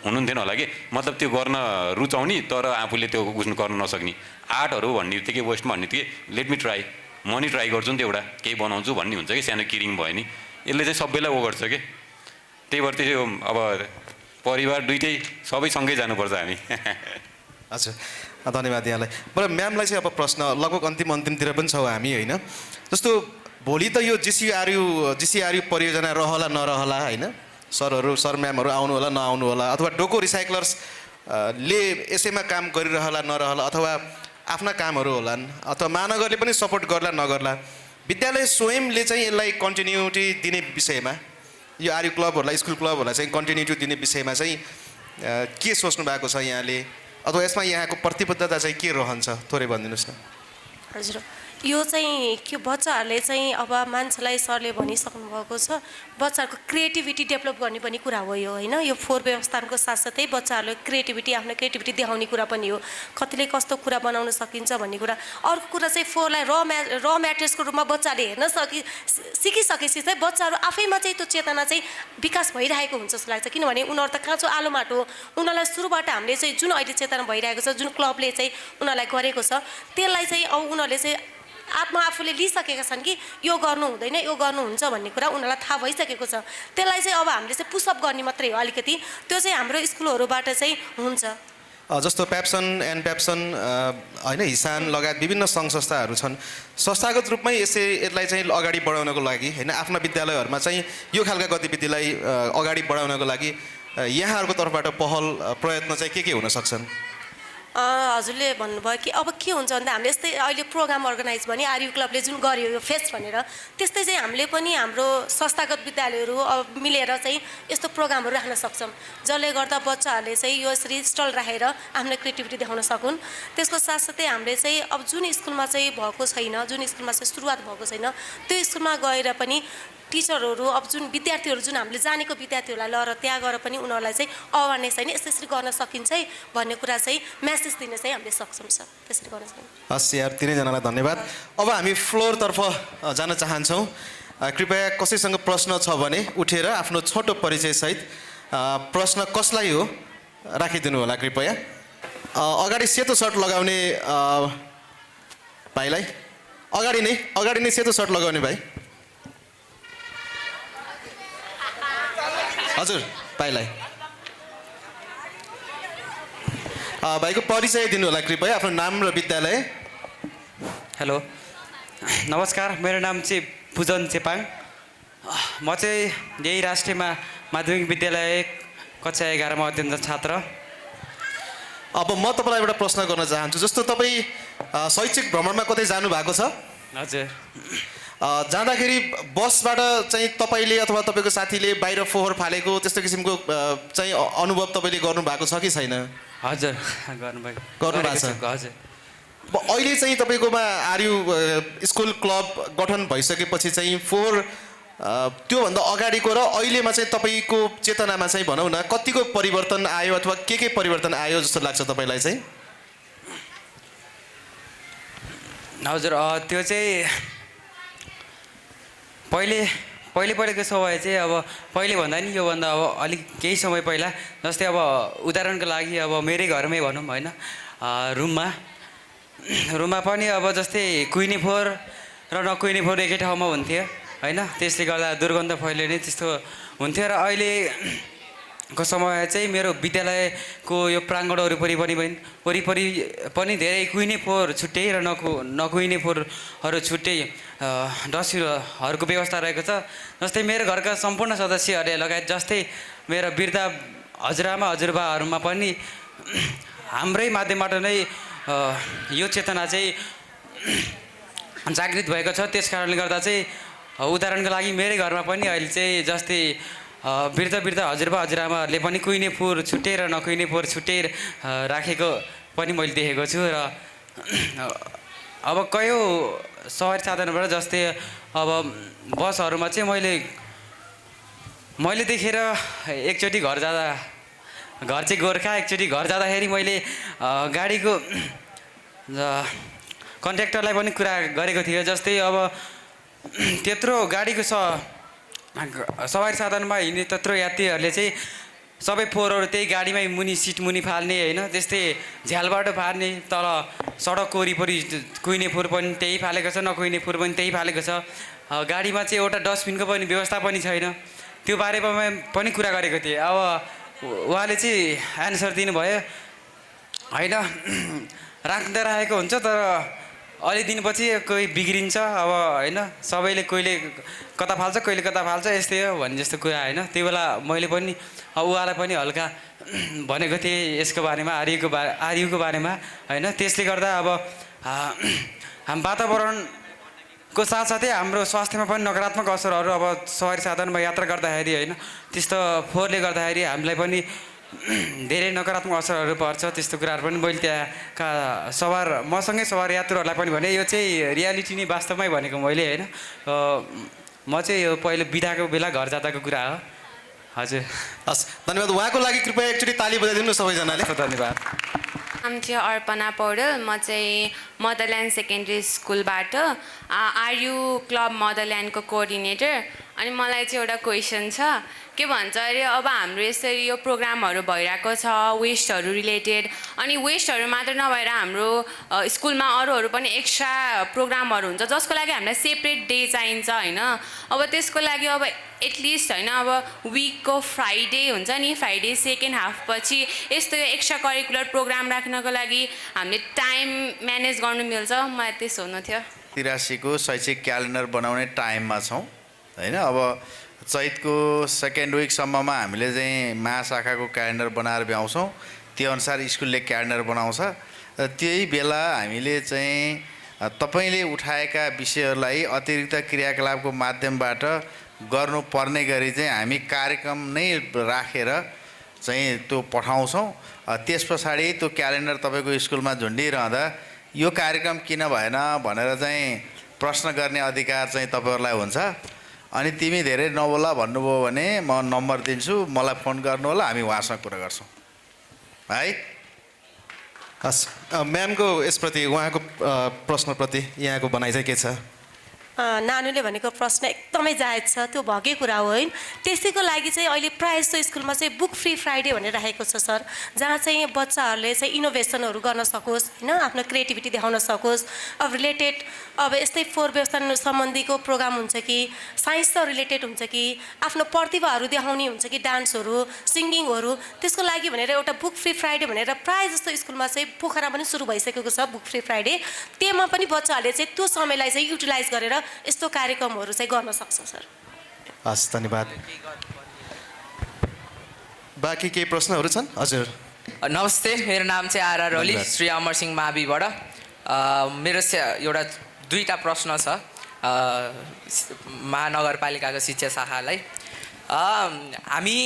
हुनुहुन्थेन होला कि, मतलब त्यो गर्न रुचाउने तर आफूले त्यो गर्न नसक्ने। आर्टहरू भन्ने बित्तिकै वेस्टमा भन्ने बित्तिकै लेट मी ट्राई, म नि ट्राई गर्छु नि त एउटा केही बनाउँछु भन्ने हुन्छ कि सानो किरिङ भयो नि, यसले चाहिँ सबैलाई ओ गर्छ कि। त्यही भएर त्यो अब परिवार दुइटै सबै सँगै जानुपर्छ हामी। अच्छा धन्यवाद यहाँलाई। बरु म्यामलाई चाहिँ अब प्रश्न लगभग अन्तिमतिर पनि छौँ हामी होइन? जस्तो भोलि त यो जिसिआरयु परियोजना रहला नरहला होइन? सर म्यामहरू आउनु होला नआउनु होला, अथवा डोको रिसाइक्लर्स ले यसैमा काम गरिरहला नरहला, अथवा आफ्ना कामहरू होलान्, अथवा महानगरले पनि सपोर्ट गर्ला नगर्ला, विद्यालय स्वयंले चाहिँ यसलाई कन्टिन्युटी दिने विषयमा यो आर्यु क्लबहरूलाई स्कुल क्लबहरूलाई चाहिँ कन्टिन्युटी दिने विषयमा चाहिँ के सोच्नु भएको छ यहाँले, अथवा यसमा यहाँको प्रतिबद्धता चाहिँ के रहन्छ थोरै भनिदिनुहोस् न। हजुर, यो चाहिँ के बच्चाहरूले चाहिँ अब मान्छेलाई सरले भनिसक्नु भएको छ बच्चाहरूको क्रिएटिभिटी डेभलप गर्ने पनि कुरा हो यो होइन? यो फोहोर व्यवस्थापनको साथसाथै बच्चाहरूले आफ्नो क्रिएटिभिटी देखाउने कुरा पनि हो, कतिले कस्तो कुरा बनाउन सकिन्छ भन्ने कुरा। अर्को कुरा चाहिँ फोहोरलाई र म्याटेरियल्सको रूपमा बच्चाले हेर्न सिकिसकेपछि चाहिँ बच्चाहरू आफैमा चाहिँ त्यो चेतना चाहिँ विकास भइरहेको हुन्छ जस्तो लाग्छ। किनभने उनीहरू त काँचो आलो माटो हो, उनीहरूलाई सुरुबाट हामीले चाहिँ जुन अहिले चेतना भइरहेको छ, जुन क्लबले चाहिँ उनीहरूलाई गरेको छ, त्यसलाई चाहिँ अब उनीहरूले चाहिँ आफूले लिइसकेका छन् कि यो गर्नु हुँदैन यो गर्नुहुन्छ भन्ने कुरा उनीहरूलाई थाहा भइसकेको छ। त्यसलाई चाहिँ अब हामीले चाहिँ पुसअप गर्ने मात्रै हो अलिकति, त्यो चाहिँ हाम्रो स्कुलहरूबाट चाहिँ हुन्छ। जस्तो प्याप्सन एन्ड प्याप्सन होइन, हिसान लगायत विभिन्न सङ्घ संस्थाहरू छन्, संस्थागत रूपमै यसलाई चाहिँ अगाडि बढाउनको लागि होइन, आफ्ना विद्यालयहरूमा चाहिँ यो खालका गतिविधिलाई अगाडि बढाउनको लागि यहाँहरूको तर्फबाट पहल प्रयत्न चाहिँ के हुन सक्छन्? हजुरले भन्नुभयो कि अब के हुन्छ भन्दा हामीले यस्तै अहिले प्रोग्राम अर्गनाइज भने आर्यु क्लबले जुन गर्यो यो फेस्ट भनेर, त्यस्तै चाहिँ हामीले पनि हाम्रो संस्थागत विद्यालयहरू अब मिलेर चाहिँ यस्तो प्रोग्रामहरू राख्न सक्छौँ जसले गर्दा बच्चाहरूले चाहिँ यो यसरी स्टल राखेर आफ्नो क्रिएटिभिटी देखाउन सकुन्। त्यसको साथसाथै हामीले चाहिँ अब जुन स्कुलमा चाहिँ भएको छैन, जुन स्कुलमा चाहिँ सुरुवात भएको छैन, त्यो स्कुलमा गएर पनि टिचरहरू अब जुन विद्यार्थीहरू जुन हामीले जानेको विद्यार्थीहरूलाई लगेर त्यहाँ गएर पनि उनीहरूलाई चाहिँ अवेरनेस होइन यसरी गर्न सकिन्छ है भन्ने कुरा चाहिँ मेसेज दिन चाहिँ हामीले सक्षम छ त्यसरी गर्न सक्छौँ। हस् यार, तिनैजनालाई धन्यवाद। अब हामी फ्लोरतर्फ जान चाहन्छौँ। कृपया कसैसँग प्रश्न छ भने उठेर आफ्नो छोटो परिचयसहित प्रश्न कसलाई हो राखिदिनु होला कृपया। अगाडि सेतो सर्ट लगाउने भाइलाई अगाडि नै सेतो सर्ट लगाउने भाइ हजुर भाइलाई भाइको परिचय दिनु होला कृपया आफ्नो नाम र विद्यालय हेलो नमस्कार मेरो नाम चाहिँ पुजन चेपाङ म चाहिँ यही राष्ट्रिय माध्यमिक विद्यालय कक्षा 11 मा अध्ययनरत छात्र अब म तपाईँलाई एउटा प्रश्न गर्न चाहन्छु जस्तो तपाईँ शैक्षिक भ्रमणमा कतै जानु भएको छ हजुर जाँदाखेरि बसबाट चाहिँ तपाईँले अथवा तपाईँको साथीले बाहिर फोहोर फालेको त्यस्तो किसिमको चाहिँ अनुभव तपाईँले गर्नुभएको छ कि छैन हजुर गर्नुभएको गर्नुभएको छ हजुर अब अहिले चाहिँ तपाईँकोमा आर्यु स्कुल क्लब गठन भइसकेपछि चाहिँ फोहोर त्योभन्दा अगाडिको र अहिलेमा चाहिँ तपाईँको चेतनामा चाहिँ भनौँ न कतिको परिवर्तन आयो अथवा के परिवर्तन आयो जस्तो लाग्छ तपाईँलाई चाहिँ हजुर त्यो चाहिँ पहिलेको समय चाहिँ अब पहिले भन्दा नि योभन्दा अब अलिक केही समय पहिला जस्तै अब उदाहरणको लागि अब मेरै घरमै भनौँ होइन रुममा पनि अब जस्तै कुहिने फोहोर र नकुहिने फोहोर एकै ठाउँमा हुन्थ्यो होइन त्यसले गर्दा दुर्गन्ध फैलिने त्यस्तो हुन्थ्यो र अहिलेको समय चाहिँ मेरो विद्यालयको यो प्राङ्गण वरिपरि पनि धेरै कुहिने फोहोर छुट्टै र नकुहिने फोहोरहरू छुट्टै डस्टबिनहरूको व्यवस्था रहेको छ जस्तै मेरो घरका सम्पूर्ण सदस्यहरूले लगायत जस्तै मेरो वृद्ध हजुरआमा हजुरबाहरूमा पनि हाम्रै माध्यमबाट नै यो चेतना चाहिँ जागृत भएको छ त्यस कारणले गर्दा चाहिँ उदाहरणको लागि मेरै घरमा पनि अहिले चाहिँ जस्तै वृद्ध हजुरबा हजुरआमाहरूले पनि कुहिने फोहोर छुट्टै र नकुहिने फोहोर छुट्टै राखेको पनि मैले देखेको छु र अब कयौँ सवारी साधनबाट जस्तै अब बसहरूमा चाहिँ मैले देखेर एकचोटि घर चाहिँ गोर्खा एकचोटि घर जाँदाखेरि मैले गाडीको कन्ट्र्याक्टरलाई पनि कुरा गरेको थिएँ जस्तै अब त्यत्रो गाडीको सवारी साधनमा हिँड्ने त्यत्रो यात्रीहरूले चाहिँ सबै फोहोरहरू त्यही गाडीमै सिट मुनि फाल्ने होइन त्यस्तै झ्यालबाट फाल्ने तल सडकको वरिपरि कुहिने फोहोर पनि त्यही फालेको छ नकुहिने फोहोर पनि त्यही फालेको छ गाडीमा चाहिँ एउटा डस्टबिनको पनि व्यवस्था पनि छैन त्यो बारेमा पनि कुरा गरेको थिएँ अब उहाँले चाहिँ एन्सर दिनुभयो होइन राख्दा राखेको हुन्छ तर अलि दिनपछि कोही बिग्रिन्छ अब होइन सबैले कोहीले कता फाल्छ कोहीले कता फाल्छ यस्तै हो भन्ने जस्तो कुरा होइन त्यो बेला मैले पनि उहाँलाई पनि हल्का भनेको थिएँ यसको बारेमा आर्युको बारेमा होइन त्यसले गर्दा अब हामी वातावरणको साथसाथै हाम्रो स्वास्थ्यमा पनि नकारात्मक असरहरू अब सवारी साधनमा यात्रा गर्दाखेरि होइन त्यस्तो फोहोरले गर्दाखेरि हामीलाई पनि धेरै नकारात्मक असरहरू पर्छ त्यस्तो कुराहरू पनि मैले त्यहाँका मसँगै सवार यात्रुहरूलाई पनि भने यो चाहिँ रियालिटी नै वास्तवमै भनेको मैले होइन म चाहिँ यो पहिले बिदाको बेला घर जाँदाको कुरा हो हजुर हस् धन्यवाद उहाँको लागि कृपया एकचोटि ताली बजाइदिनु सबैजनाले धन्यवाद नाम चाहिँ अर्पणा पौडेल म चाहिँ मदरल्यान्ड सेकेन्ड्री स्कुलबाट आर्यु क्लब मदरल्यान्डको कोअर्डिनेटर अनि मलाई चाहिँ एउटा क्वेसन छ के भन्छ अरे अब हाम्रो यसरी यो प्रोग्रामहरू भइरहेको छ वेस्टहरू रिलेटेड अनि वेस्टहरू मात्र नभएर हाम्रो स्कुलमा अरूहरू पनि एक्स्ट्रा प्रोग्रामहरू हुन्छ जसको लागि हामीलाई सेपरेट डे चाहिन्छ होइन अब त्यसको लागि अब एटलिस्ट होइन अब विकको फ्राइडे हुन्छ नि फ्राइडे सेकेन्ड हाफ पछि यस्तो एक्स्ट्रा करिकुलर प्रोग्राम राख्नको लागि हामीले टाइम म्यानेज गर्नु मिल्छ मलाई त्यस हुनु थियो 83को शैक्षिक क्यालेन्डर बनाउने टाइममा छौँ होइन अब चैतको सेकेन्ड विकसम्ममा हामीले चाहिँ महाशाखाको क्यालेन्डर बनाएर भ्याउँछौँ त्यो अनुसार स्कुलले क्यालेन्डर बनाउँछ र त्यही बेला हामीले चाहिँ तपाईँले उठाएका विषयहरूलाई अतिरिक्त क्रियाकलापको माध्यमबाट गर्नुपर्ने गरी चाहिँ हामी कार्यक्रम नै राखेर चाहिँ त्यो पठाउँछौँ त्यस पछाडि त्यो क्यालेन्डर तपाईँको स्कुलमा झुन्डिरहँदा यो कार्यक्रम किन भएन भनेर चाहिँ प्रश्न गर्ने अधिकार चाहिँ तपाईँहरूलाई हुन्छ अनि तिमी धेरै नबोला भन्नुभयो भने म नम्बर दिन्छु मलाई फोन गर्नु होला हामी उहाँसँग कुरा गर्छौँ है हस् म्यामको यसप्रति उहाँको प्रश्नप्रति यहाँको भनाइ चाहिँ के छ नानुले भनेको प्रश्न एकदमै जायज छ, त्यो भएकै कुरा हो होइन। त्यसैको लागि चाहिँ अहिले प्रायः जस्तो स्कुलमा चाहिँ बुक फ्री फ्राइडे भनेर राखेको छ सर, जहाँ चाहिँ बच्चाहरूले चाहिँ इनोभेसनहरू गर्न सकोस् होइन, आफ्नो क्रिएटिभिटी देखाउन सकोस्। अब रिलेटेड अब यस्तै फोहोर व्यवस्थापन सम्बन्धीको प्रोग्राम हुन्छ कि साइन्ससँग रिलेटेड हुन्छ कि आफ्नो प्रतिभाहरू देखाउने हुन्छ कि डान्सहरू सिङ्गिङहरू, त्यसको लागि भनेर एउटा बुक फ्री फ्राइडे भनेर प्रायः जस्तो स्कुलमा चाहिँ पोखरा पनि सुरु भइसकेको छ बुक फ्री फ्राइडे। त्यसमा पनि बच्चाहरूले चाहिँ त्यो समयलाई चाहिँ युटिलाइज गरेर यस्तो कार्यक्रमहरू चाहिँ गर्न सक्छ सर। हस्, धन्यवाद। बाँकी केही प्रश्नहरू छन्? हजुर। नमस्ते, मेरो नाम चाहिँ आर ओली, श्री अमर सिंह माविबाट। मेरो एउटा दुईवटा प्रश्न छ महानगरपालिकाको शिक्षा शाखालाई। हामी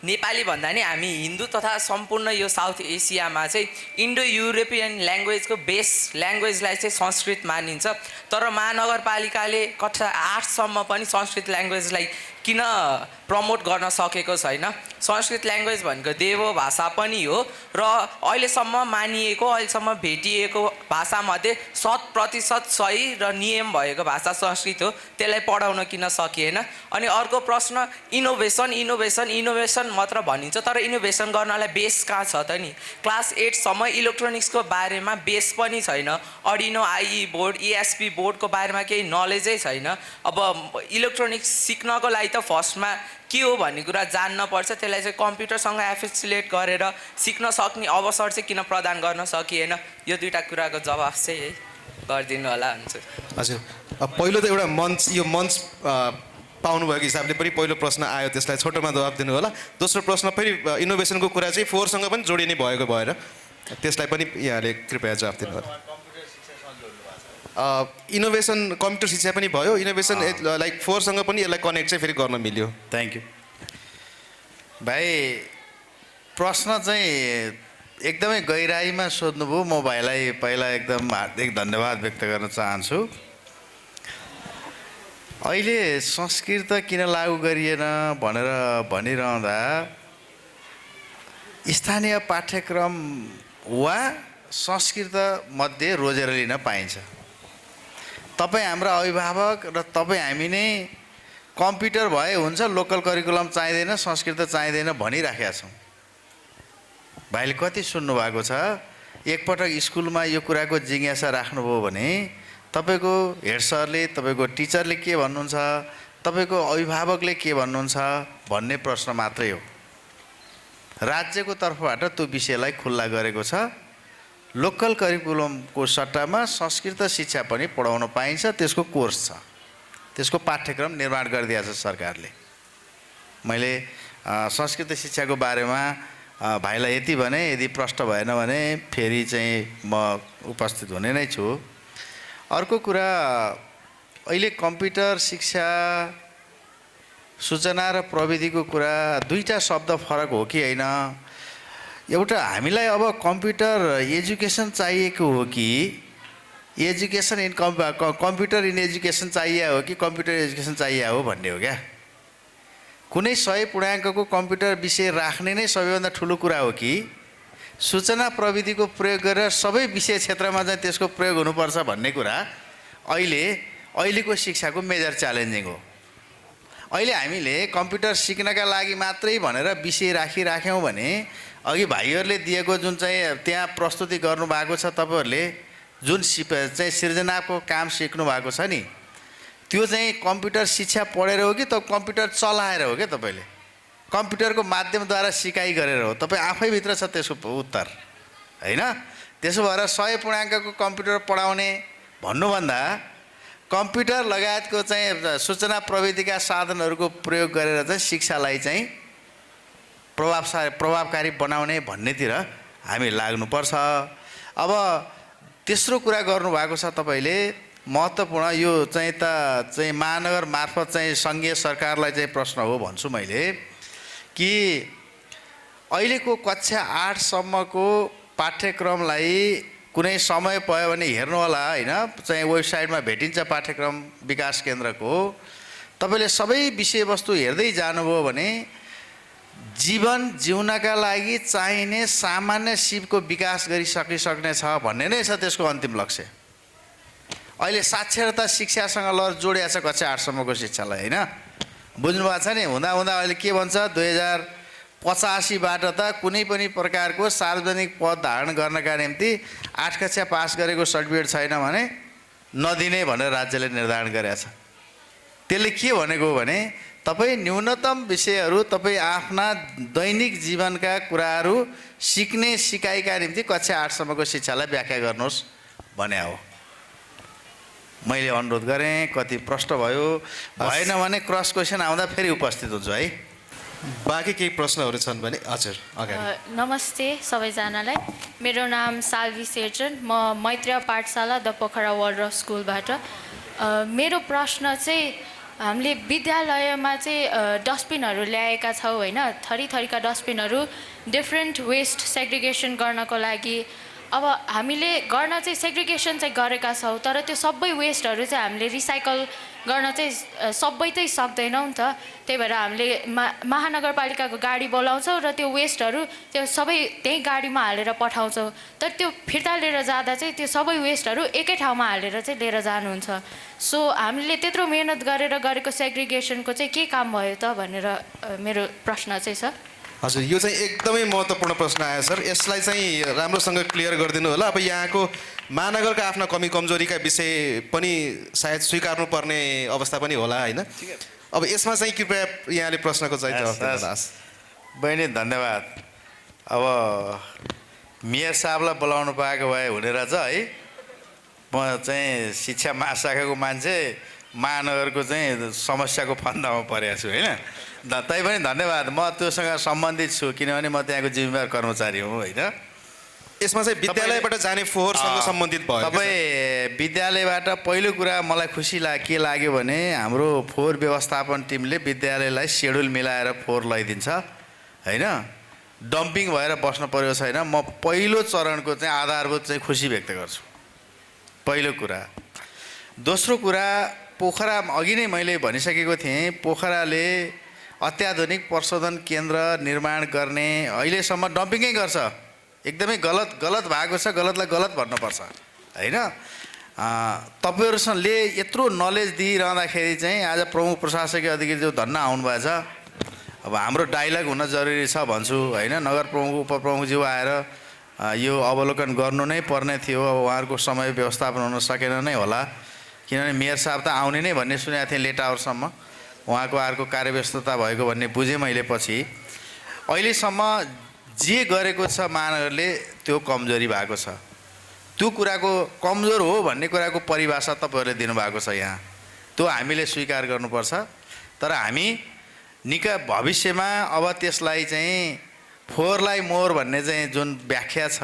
नेपाली भन्दा नि हामी हिन्दू तथा सम्पूर्ण यो साउथ एसियामा चाहिँ इन्डो युरोपियन ल्याङ्ग्वेजको बेस ल्याङ्ग्वेजलाई चाहिँ संस्कृत मानिन्छ, तर महानगरपालिकाले कक्षा 8सम्म पनि संस्कृत ल्याङ्ग्वेजलाई किन प्रमोट गर्न सकेको छैन? संस्कृत ल्याङ्ग्वेज भनेको देवो भाषा पनि हो र अहिलेसम्म मानिएको अहिलेसम्म भेटिएको भाषामध्ये 100% सही र नियम भएको भाषा संस्कृत हो, त्यसलाई पढाउन किन सकिएन? अनि अर्को प्रश्न, इनोभेसन मात्र भनिन्छ, तर इनोभेसन गर्नलाई बेस कहाँ छ त नि? क्लास 8सम्म इलेक्ट्रोनिक्सको बारेमा बेस पनि छैन, अर्डिनो आइई बोर्ड ESP बोर्डको बारेमा केही नलेजै छैन। अब इलेक्ट्रोनिक्स सिक्नको लागि त फर्स्टमा के हो भन्ने कुरा जान्न पर्छ, त्यसलाई चाहिँ कम्प्युटरसँग एफिसिएट गरेर सिक्न सक्ने अवसर चाहिँ किन प्रदान गर्न सकिएन? यो दुईवटा कुराको जवाफ चाहिँ है गरिदिनु होला हुन्छ। हजुर, पहिलो त एउटा यो मञ्च पाउनुभएको हिसाबले पनि पहिलो प्रश्न आयो, त्यसलाई छोटोमा जवाब दिनु होला। दोस्रो प्रश्न फेरि इनोभेसनको कुरा चाहिँ फोहोरसँग पनि जोडिने भएको भएर त्यसलाई पनि यहाँले कृपया जवाब दिनु होला। इनोभेसन कम्प्युटर शिक्षा पनि भयो, इनोभेसन लाइक फोहोरसँग पनि यसलाई कनेक्ट चाहिँ फेरि गर्न मिल्यो। थ्याङ्क यू भाइ। प्रश्न चाहिँ एकदमै गहिराइमा सोध्नुभयो। म भाइलाई पहिला एकदम हार्दिक धन्यवाद व्यक्त गर्न चाहन्छु। अहिले संस्कृत किन लागू गरिएन भनेर भनिरहँदा स्थानीय पाठ्यक्रम वा संस्कृत मध्ये रोजेर लिन पाइन्छ। तपाईँ हाम्रा अभिभावक र तपाईँ हामी नै कम्प्युटर भए हुन्छ, लोकल करिकुलम चाहिँदैन, संस्कृत चाहिँदैन भनिराखेका छौँ। भाइले कति सुन्नुभएको छ? एकपटक स्कुलमा यो कुराको जिज्ञासा राख्नुभयो भने तपाईँको हेड सरले, तपाईँको टिचरले के भन्नुहुन्छ, तपाईँको अभिभावकले के भन्नुहुन्छ भन्ने प्रश्न मात्रै हो। राज्यको तर्फबाट त्यो विषयलाई खुल्ला गरेको छ। लोकल करिकुलमको सट्टामा संस्कृत शिक्षा पनि पढाउन पाइन्छ, त्यसको कोर्स छ, त्यसको पाठ्यक्रम निर्माण गरिदिएको छ सरकारले। मैले संस्कृत शिक्षाको बारेमा भाइलाई यति भने, यदि प्रश्न भएन भने फेरि चाहिँ म उपस्थित हुने नै छु। अर्को कुरा, अहिले कम्प्युटर शिक्षा सूचना र प्रविधिको कुरा दुईवटा शब्द फरक हो कि होइन? एउटा हामीलाई अब कम्प्युटर एजुकेसन चाहिएको हो कि education in computer in education चाहिए हो कि कम्प्युटर एजुकेसन चाहिए हो भन्ने हो क्या। कुनै 100 पूर्णाङ्कको कम्प्युटर विषय राख्ने नै सबैभन्दा ठुलो कुरा हो कि सूचना प्रविधिको प्रयोग गरेर सबै विषय क्षेत्रमा चाहिँ त्यसको प्रयोग हुनुपर्छ भन्ने कुरा अहिलेको शिक्षाको मेजर च्यालेन्जिङ हो। अहिले हामीले कम्प्युटर सिक्नका लागि मात्रै भनेर विषय राखिराख्यौँ भने अघि भाइहरूले दिएको जुन चाहिँ त्यहाँ प्रस्तुति गर्नुभएको छ, तपाईँहरूले जुन चाहिँ सृजनाको काम सिक्नु भएको छ नि, त्यो चाहिँ कम्प्युटर शिक्षा पढेर हो कि त कम्प्युटर चलाएर हो क्या? तपाईँले कम्प्युटरको माध्यमद्वारा सिकाइ गरेर हो? तपाईँ आफैभित्र छ त्यसको उत्तर होइन? त्यसो भएर 100 पूर्णाङ्कको कम्प्युटर पढाउने भन्नुभन्दा कम्प्युटर लगायतको चाहिँ सूचना प्रविधिका साधनहरूको प्रयोग गरेर चाहिँ शिक्षालाई चाहिँ प्रभावकारी बनाउने भन्नेतिर हामी लाग्नुपर्छ। अब तेस्रो कुरा गर्नुभएको छ तपाईँले, महत्त्वपूर्ण, यो चाहिँ महानगर मार्फत चाहिँ सङ्घीय सरकारलाई चाहिँ प्रश्न हो भन्छु मैले कि अहिलेको कक्षा 8सम्मको पाठ्यक्रमलाई कुनै समय पायो भने हेर्नु होला होइन, चाहिँ वेबसाइटमा भेटिन्छ पाठ्यक्रम विकास केन्द्रको। तपाईँले सबै विषयवस्तु हेर्दै जानुभयो भने जीवन जिउनका लागि चाहिने सामान्य सिपको विकास गरिसकिसक्ने छ भन्ने नै छ त्यसको अन्तिम लक्ष्य। अहिले साक्षरता शिक्षासँग जोडिया छ कक्षा 8सम्मको शिक्षालाई, होइन? बुझ्नुभएको छ नि? हुँदा अहिले के भन्छ, 2085बाट त कुनै पनि प्रकारको सार्वजनिक पद धारण गर्नका निम्ति 8 कक्षा पास गरेको सर्टिफिकेट छैन भने नदिने भनेर राज्यले निर्धारण गरेको छ। त्यसले के भनेको भने तपाईँ न्यूनतम विषयहरू तपाईँ आफ्ना दैनिक जीवनका कुराहरू सिकाइका निम्ति कक्षा 8सम्मको शिक्षालाई व्याख्या गर्नुहोस् भने हो। मैले अनुरोध गरेँ, कति प्रश्न भयो, भएन भने क्रस क्वेसन आउँदा फेरि उपस्थित हुन्छु है। बाँकी केही प्रश्नहरू छन् भने हजुर अगाडि। नमस्ते सबैजनालाई, मेरो नाम साल्वी शेरचन, म मैत्रेय पाठशाला द पोखरा वलरफ स्कुलबाट। मेरो प्रश्न चाहिँ हामीले विद्यालयमा चाहिँ डस्टबिनहरू ल्याएका छौँ होइन, थरीका डस्टबिनहरू डिफ्रेन्ट वेस्ट सेग्रिगेसन गर्नको लागि। अब हामीले गर्न चाहिँ सेग्रिगेसन चाहिँ गरेका छौँ, तर त्यो सबै वेस्टहरू चाहिँ हामीले रिसाइकल गर्न चाहिँ सबै चाहिँ सक्दैनौँ नि त। त्यही भएर हामीले महानगरपालिकाको गाडी बोलाउँछौँ र त्यो वेस्टहरू त्यो सबै त्यही गाडीमा हालेर पठाउँछौँ, तर त्यो फिर्ता लिएर जाँदा चाहिँ त्यो सबै वेस्टहरू एकै ठाउँमा हालेर चाहिँ लिएर जानुहुन्छ। सो हामीले त्यत्रो मेहनत गरेको सेग्रिगेसनको चाहिँ के काम भयो त भनेर मेरो प्रश्न चाहिँ छ। हजुर, यो चाहिँ एकदमै महत्त्वपूर्ण प्रश्न आयो सर। यसलाई चाहिँ राम्रोसँग क्लियर गरिदिनु होला। अब यहाँको महानगरका आफ्ना कमी कमजोरीका विषय पनि सायद स्वीकार्नु पर्ने अवस्था पनि होला, होइन? अब यसमा चाहिँ कृपया यहाँले प्रश्नको चाहिँ जवाफ दिनुहोस्। बहिनी धन्यवाद। अब मेयर साहबलाई बोलाउनु पाएको भए हुने रहेछ है। म चाहिँ शिक्षा महाशाखाको मान्छे, महानगरको चाहिँ समस्याको फन्दामा परेको छु, होइन? तैपनि धन्यवाद, म त्योसँग सम्बन्धित छु किनभने म त्यहाँको जिम्मेवार कर्मचारी हुँ, होइन? यसमा चाहिँ विद्यालयबाट जाने फोहोरसँग सम्बन्धित भयो। तपाईँ विद्यालयबाट पहिलो कुरा मलाई खुसी के लाग्यो भने हाम्रो फोहोर व्यवस्थापन टिमले विद्यालयलाई सेड्युल मिलाएर फोहोर लैदिन्छ, होइन? डम्पिङ भएर बस्नु पर्यो छैन। म पहिलो चरणको चाहिँ आधारभूत चाहिँ खुसी व्यक्त गर्छु, पहिलो कुरा। दोस्रो कुरा, पोखरा अघि नै मैले भनिसकेको थिएँ, पोखराले अत्याधुनिक प्रशोधन केन्द्र निर्माण गर्ने अहिलेसम्म डम्पिङै गर्छ। एकदमै गलत भएको छ, गलतलाई गलत भन्नुपर्छ, होइन? तपाईँहरूसँगले यत्रो नलेज दिइरहँदाखेरि चाहिँ आज प्रमुख प्रशासकीय अधिकारी जो धन्न आउनुभएछ। अब हाम्रो डाइलग हुन जरुरी छ भन्छु, होइन? नगर प्रमुख उपप्रमुखज्यू आएर यो अवलोकन गर्नु नै पर्ने थियो। अब उहाँहरूको समय व्यवस्थापन हुन सकेन नै होला, किनभने मेयर साहब त आउने नै भन्ने सुनेको थिएँ लेट आवरसम्म। उहाँको अर्को कार्यव्यस्तता भएको भन्ने बुझेँ मैले पछि। अहिलेसम्म जे गरेको छ महानगरले त्यो कमजोरी भएको छ। त्यो कुराको कमजोर हो भन्ने कुराको परिभाषा तपाईँहरूले दिनुभएको छ यहाँ, त्यो हामीले स्वीकार गर्नुपर्छ। तर हामी निकै भविष्यमा अब त्यसलाई चाहिँ फोहोरलाई मोहोर भन्ने चाहिँ जुन व्याख्या छ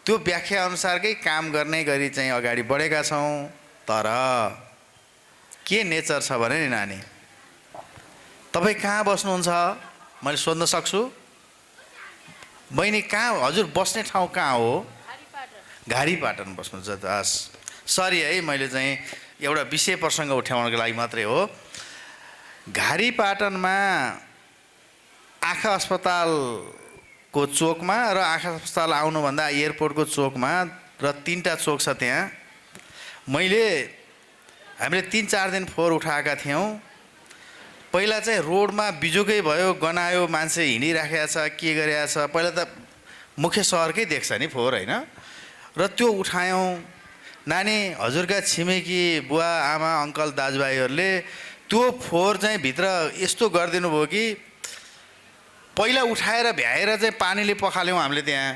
त्यो व्याख्या अनुसारकै काम गर्ने गरी चाहिँ अगाडि बढेका छौँ। तर के नेचर छ भने नि नानी, तपाईँ कहाँ बस्नुहुन्छ मैले सोध्न सक्छु? बहिनी कहाँ, हजुर बस्ने ठाउँ कहाँ हो? घारीपाटन बस्नुहुन्छ। हस्, सरी है, मैले चाहिँ एउटा विषय प्रसङ्ग उठाउनको लागि मात्रै हो। घारीपाटनमा आँखा अस्पतालको चोकमा र आँखा अस्पताल आउनुभन्दा एयरपोर्टको चोकमा र 3टा चोक छ त्यहाँ। हामीले 3-4 दिन फोहोर उठाएका थियौँ। पहिला चाहिँ रोडमा बिजोकै भयो, गनायो, मान्छे हिँडिराखेको छ, के गरिरहेको छ। पहिला त मुख्य सहरकै देख्छ नि फोहोर, होइन? र त्यो उठायौँ। नानी, हजुरका छिमेकी बुवा आमा अङ्कल दाजुभाइहरूले त्यो फोहोर चाहिँ भित्र यस्तो गरिदिनु भयो कि पहिला उठाएर भ्याएर चाहिँ पानीले पखाल्यौँ हामीले त्यहाँ।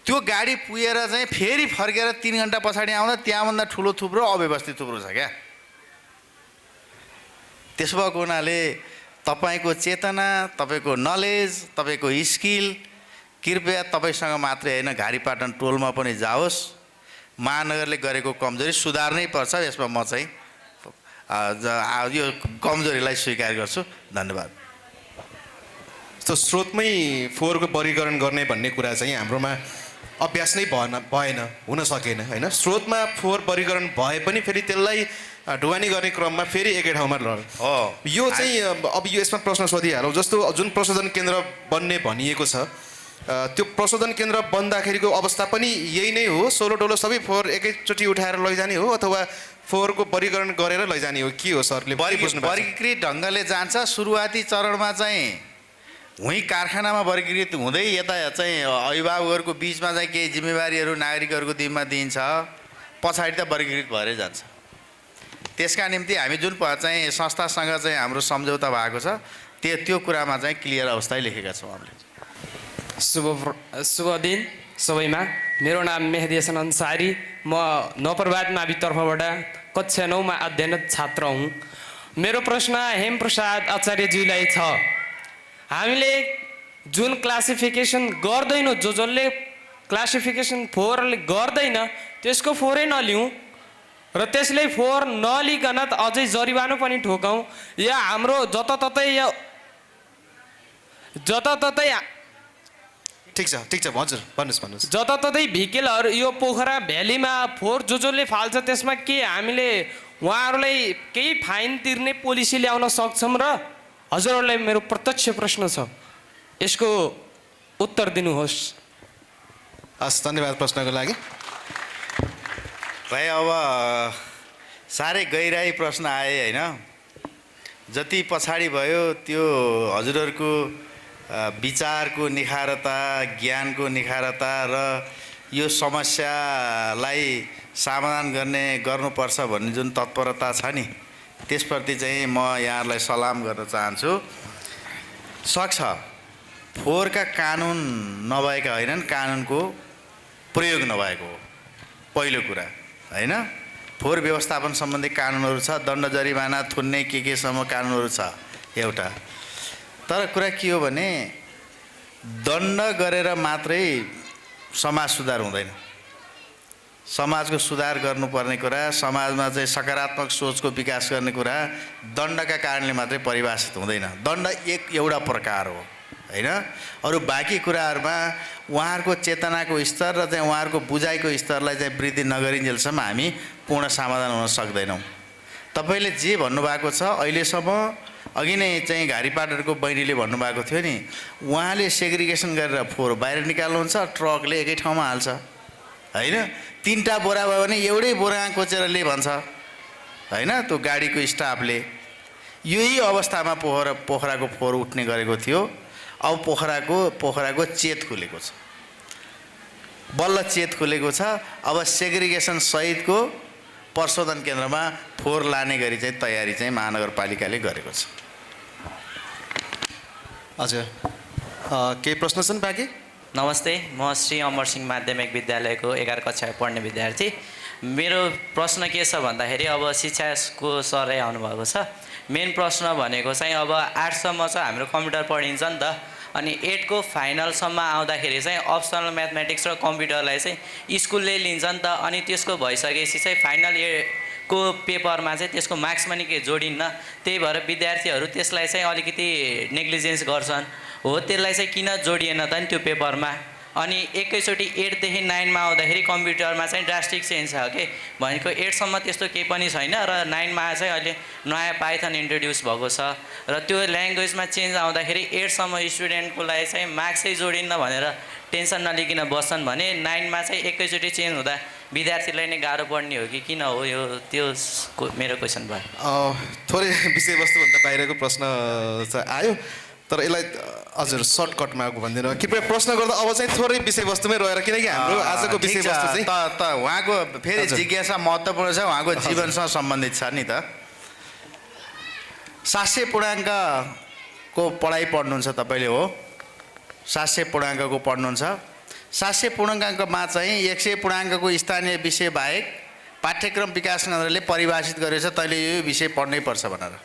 त्यो गाडी पुगेर चाहिँ फेरि फर्केर 3 घन्टा पछाडि आउँदा त्यहाँभन्दा ठुलो थुप्रो अव्यवस्थित थुप्रो छ क्या। त्यसो भएको हुनाले तपाईँको चेतना, तपाईँको नलेज, तपाईँको स्किल कृपया तपाईँसँग मात्रै होइन घारीपाटन टोलमा पनि जाओस्। महानगरले गरेको कमजोरी सुधार्नै पर्छ। यसमा म चाहिँ यो कमजोरीलाई स्वीकार गर्छु। धन्यवाद। जस्तो स्रोतमै फोहोरको वर्गीकरण गर्ने भन्ने कुरा चाहिँ हाम्रोमा अभ्यास नै भएन, हुन सकेन, होइन? स्रोतमा फोहोर वर्गीकरण भए पनि फेरि त्यसलाई ढुवानी गर्ने क्रममा फेरि एकै ठाउँमा हो। यो चाहिँ अब यो यसमा प्रश्न सोधिहालौँ। जस्तो जुन प्रशोधन केन्द्र बन्ने भनिएको छ, त्यो प्रशोधन केन्द्र बन्दाखेरिको अवस्था पनि यही नै हो? सोलो डोलो सबै फोहोर एकैचोटि उठाएर लैजाने हो अथवा फोहोरको वर्गीकरण गरेर लैजाने हो? के हो सरले वर्गीकृत ढङ्गले जान्छ। सुरुवाती चरणमा चाहिँ उहीँ कारखानामा वर्गीकृत हुँदै यता चाहिँ अभिभावकहरूको बिचमा चाहिँ केही जिम्मेवारीहरू नागरिकहरूको जिम्मा दिइन्छ, पछाडि त वर्गीकृत भएरै जान्छ। त्यसका निम्ति हामी जुन चाहिँ संस्थासँग चाहिँ हाम्रो सम्झौता भएको छ त्यो कुरामा चाहिँ क्लियर अवस्था लेखेका छौँ हामीले। शुभ दिन सबैमा। मेरो नाम मेहदी हसन अन्सारी, म नवप्रभात मावि तर्फबाट कक्षा 9 मा अध्ययनरत छात्र हुँ। मेरो प्रश्न हेमप्रसाद आचार्यज्यूलाई छ। हामीले जुन क्लासिफिकेसन गर्दैनौँ, जसले क्लासिफिकेसन फोहोरले गर्दैन त्यसको फोहोरै नलिउँ र त्यसले फोहोर नलिकन त अझै जरिवाना पनि ठोकौँ, या हाम्रो जताततै ठिक छ हजुर भन्नुहोस्। जताततै भेहिकलहरू यो पोखरा भ्यालीमा फोहोर जसले फाल्छ त्यसमा के हामीले उहाँहरूलाई केही फाइन तिर्ने पोलिसी ल्याउन सक्छौँ? र हजुरहरूलाई मेरो प्रत्यक्ष प्रश्न छ, यसको उत्तर दिनुहोस्। हस्, धन्यवाद प्रश्नको लागि। भाइ अब साह्रै गहिराई प्रश्न आए होइन। जति पछाडि भयो त्यो हजुरहरूको विचारको निखारता, ज्ञानको निखारता र यो समस्यालाई समाधान गर्नुपर्छ भन्ने जुन तत्परता छ नि, त्यसप्रति चाहिँ म यहाँहरूलाई सलाम गर्न चाहन्छु। सक्छ फोहोरका कानुन नभएका होइनन्, कानुनको प्रयोग नभएको हो पहिलो कुरा होइन। फोहोर व्यवस्थापन सम्बन्धी कानुनहरू छ, दण्ड जरिवाना थुन्ने केसम्म कानुनहरू छ एउटा। तर कुरा के हो भने दण्ड गरेर मात्रै समाज सुधार हुँदैन। समाजको सुधार गर्नुपर्ने कुरा, समाजमा चाहिँ सकारात्मक सोचको विकास गर्ने कुरा दण्डका कारणले मात्रै परिभाषित हुँदैन। दण्ड एउटा प्रकार हो होइन। अरू बाँकी कुराहरूमा उहाँहरूको चेतनाको स्तर र चाहिँ उहाँहरूको बुझाइको स्तरलाई चाहिँ वृद्धि नगरिन्जेलसम्म हामी पूर्ण समाधान हुन सक्दैनौँ। तपाईँले जे भन्नुभएको छ अहिलेसम्म, अघि नै चाहिँ घारीपाटहरूको बहिनीले भन्नुभएको थियो नि, उहाँले सेग्रिगेसन गरेर फोहोर बाहिर निकाल्नुहुन्छ, ट्रकले एकै ठाउँमा हाल्छ होइन। 3टा बोरा भयो भने एउटै बोरा कोचेर ले भन्छ होइन त्यो गाडीको स्टाफले। यही अवस्थामा पोखराको फोहोर उठ्ने गरेको थियो। अब पोखराको चेत खुलेको छ, बल्ल चेत खुलेको छ। अब सेग्रिगेसन सहितको प्रशोधन केन्द्रमा फोहोर लाने गरी चाहिँ तयारी चाहिँ महानगरपालिकाले गरेको छ। हजुर, केही प्रश्न छन् बाँकी? नमस्ते, म श्री अमर सिंह माध्यमिक विद्यालयको 11 कक्षामा पढ्ने विद्यार्थी। मेरो प्रश्न के छ भन्दाखेरि अब शिक्षाको सरै आउनुभएको छ। मेन प्रश्न भनेको चाहिँ अब 8सम्म चाहिँ हाम्रो कम्प्युटर पढिन्छ नि त, अनि 8 को फाइनलसम्म आउँदाखेरि चाहिँ अप्सनल म्याथमेटिक्स र कम्प्युटरलाई चाहिँ स्कुलले लिन्छ नि त। अनि त्यसको भइसकेपछि चाहिँ फाइनल को पेपरमा चाहिँ त्यसको मार्क्स पनि के जोडिन्न। त्यही भएर विद्यार्थीहरू त्यसलाई चाहिँ अलिकति नेग्लिजेन्स गर्छन्। हो, त्यसलाई चाहिँ किन जोडिएन त नि त्यो पेपरमा? अनि एकैचोटि 8 देखि 9 मा आउँदाखेरि कम्प्युटरमा चाहिँ ड्रास्टिक चेन्ज छ के भनेको 8सम्म त्यस्तो केही पनि छैन, र 9 मा चाहिँ अहिले नयाँ पाइथन इन्ट्रोड्युस भएको छ, र त्यो ल्याङ्ग्वेजमा चेन्ज आउँदाखेरि 8सम्म स्टुडेन्टको लागि चाहिँ मार्क्सै जोडिन्न भनेर टेन्सन नलिकन बस्छन् भने 9 मा चाहिँ एकैचोटि चेन्ज हुँदा विद्यार्थीलाई नै गाह्रो पर्ने हो कि किन हो? यो त्यो मेरो क्वेसन भयो। थोरै विषयवस्तुभन्दा बाहिरको प्रश्न चाहिँ आयो, तर यसलाई हजुर सर्टकटमा भनिदिनु। कृपया प्रश्न गर्दा अब चाहिँ थोरै विषयवस्तुमै रहेर, किनकि हाम्रो आजको विषयवस्तु चाहिँ त उहाँको फेरि जिज्ञासा महत्त्वपूर्ण छ, उहाँको जीवनसँग सम्बन्धित छ नि त। शास्त्रीय पूर्णाङ्कको पढाइ पढ्नुहुन्छ तपाईँले? हो, शास्त्रीय पूर्णाङ्कको पढ्नुहुन्छ। शास्त्रीय पूर्णाङ्कमा चाहिँ 100 पूर्णाङ्कको स्थानीय विषय बाहेक पाठ्यक्रम विकास केन्द्रले परिभाषित गरेको छ तैँले यो विषय पढ्नै पर्छ भनेर।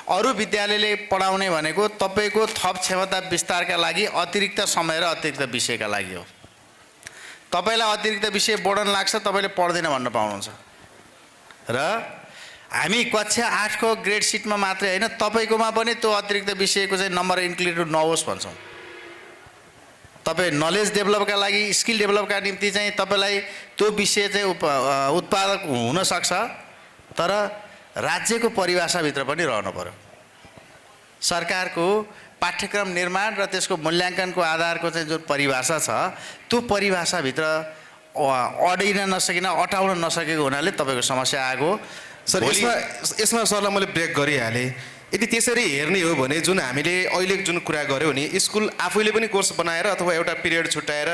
अरू विद्यालयले पढाउने भनेको तपाईँको थप क्षमता विस्तारका लागि अतिरिक्त समय र अतिरिक्त विषयका लागि हो। तपाईँलाई अतिरिक्त विषय बोर्डन लाग्छ, तपाईँले पढ्दैन भन्न पाउनुहुन्छ। र हामी कक्षा 8 को ग्रेड सिटमा मात्रै होइन, तपाईँकोमा पनि त्यो अतिरिक्त विषयको चाहिँ नम्बर इन्क्लुडेड नहोस् भन्छौँ। तपाईँ नलेज डेभलपका लागि, स्किल डेभलपका निम्ति चाहिँ तपाईँलाई त्यो विषय चाहिँ उत्पादक हुनसक्छ, तर राज्यको परिभाषाभित्र पनि रहनु पर्यो। सरकारको पाठ्यक्रम निर्माण र त्यसको मूल्याङ्कनको आधारको चाहिँ जुन परिभाषा छ त्यो परिभाषाभित्र अडिन नसकिन अटाउन नसकेको हुनाले तपाईँको समस्या आएको। सर यसमा सरलाई मैले ब्रेक गरिहालेँ। यदि त्यसरी हेर्ने हो भने जुन हामीले अहिले जुन कुरा गऱ्यौँ नि, स्कुल आफैले पनि कोर्स बनाएर अथवा एउटा पिरियड छुट्याएर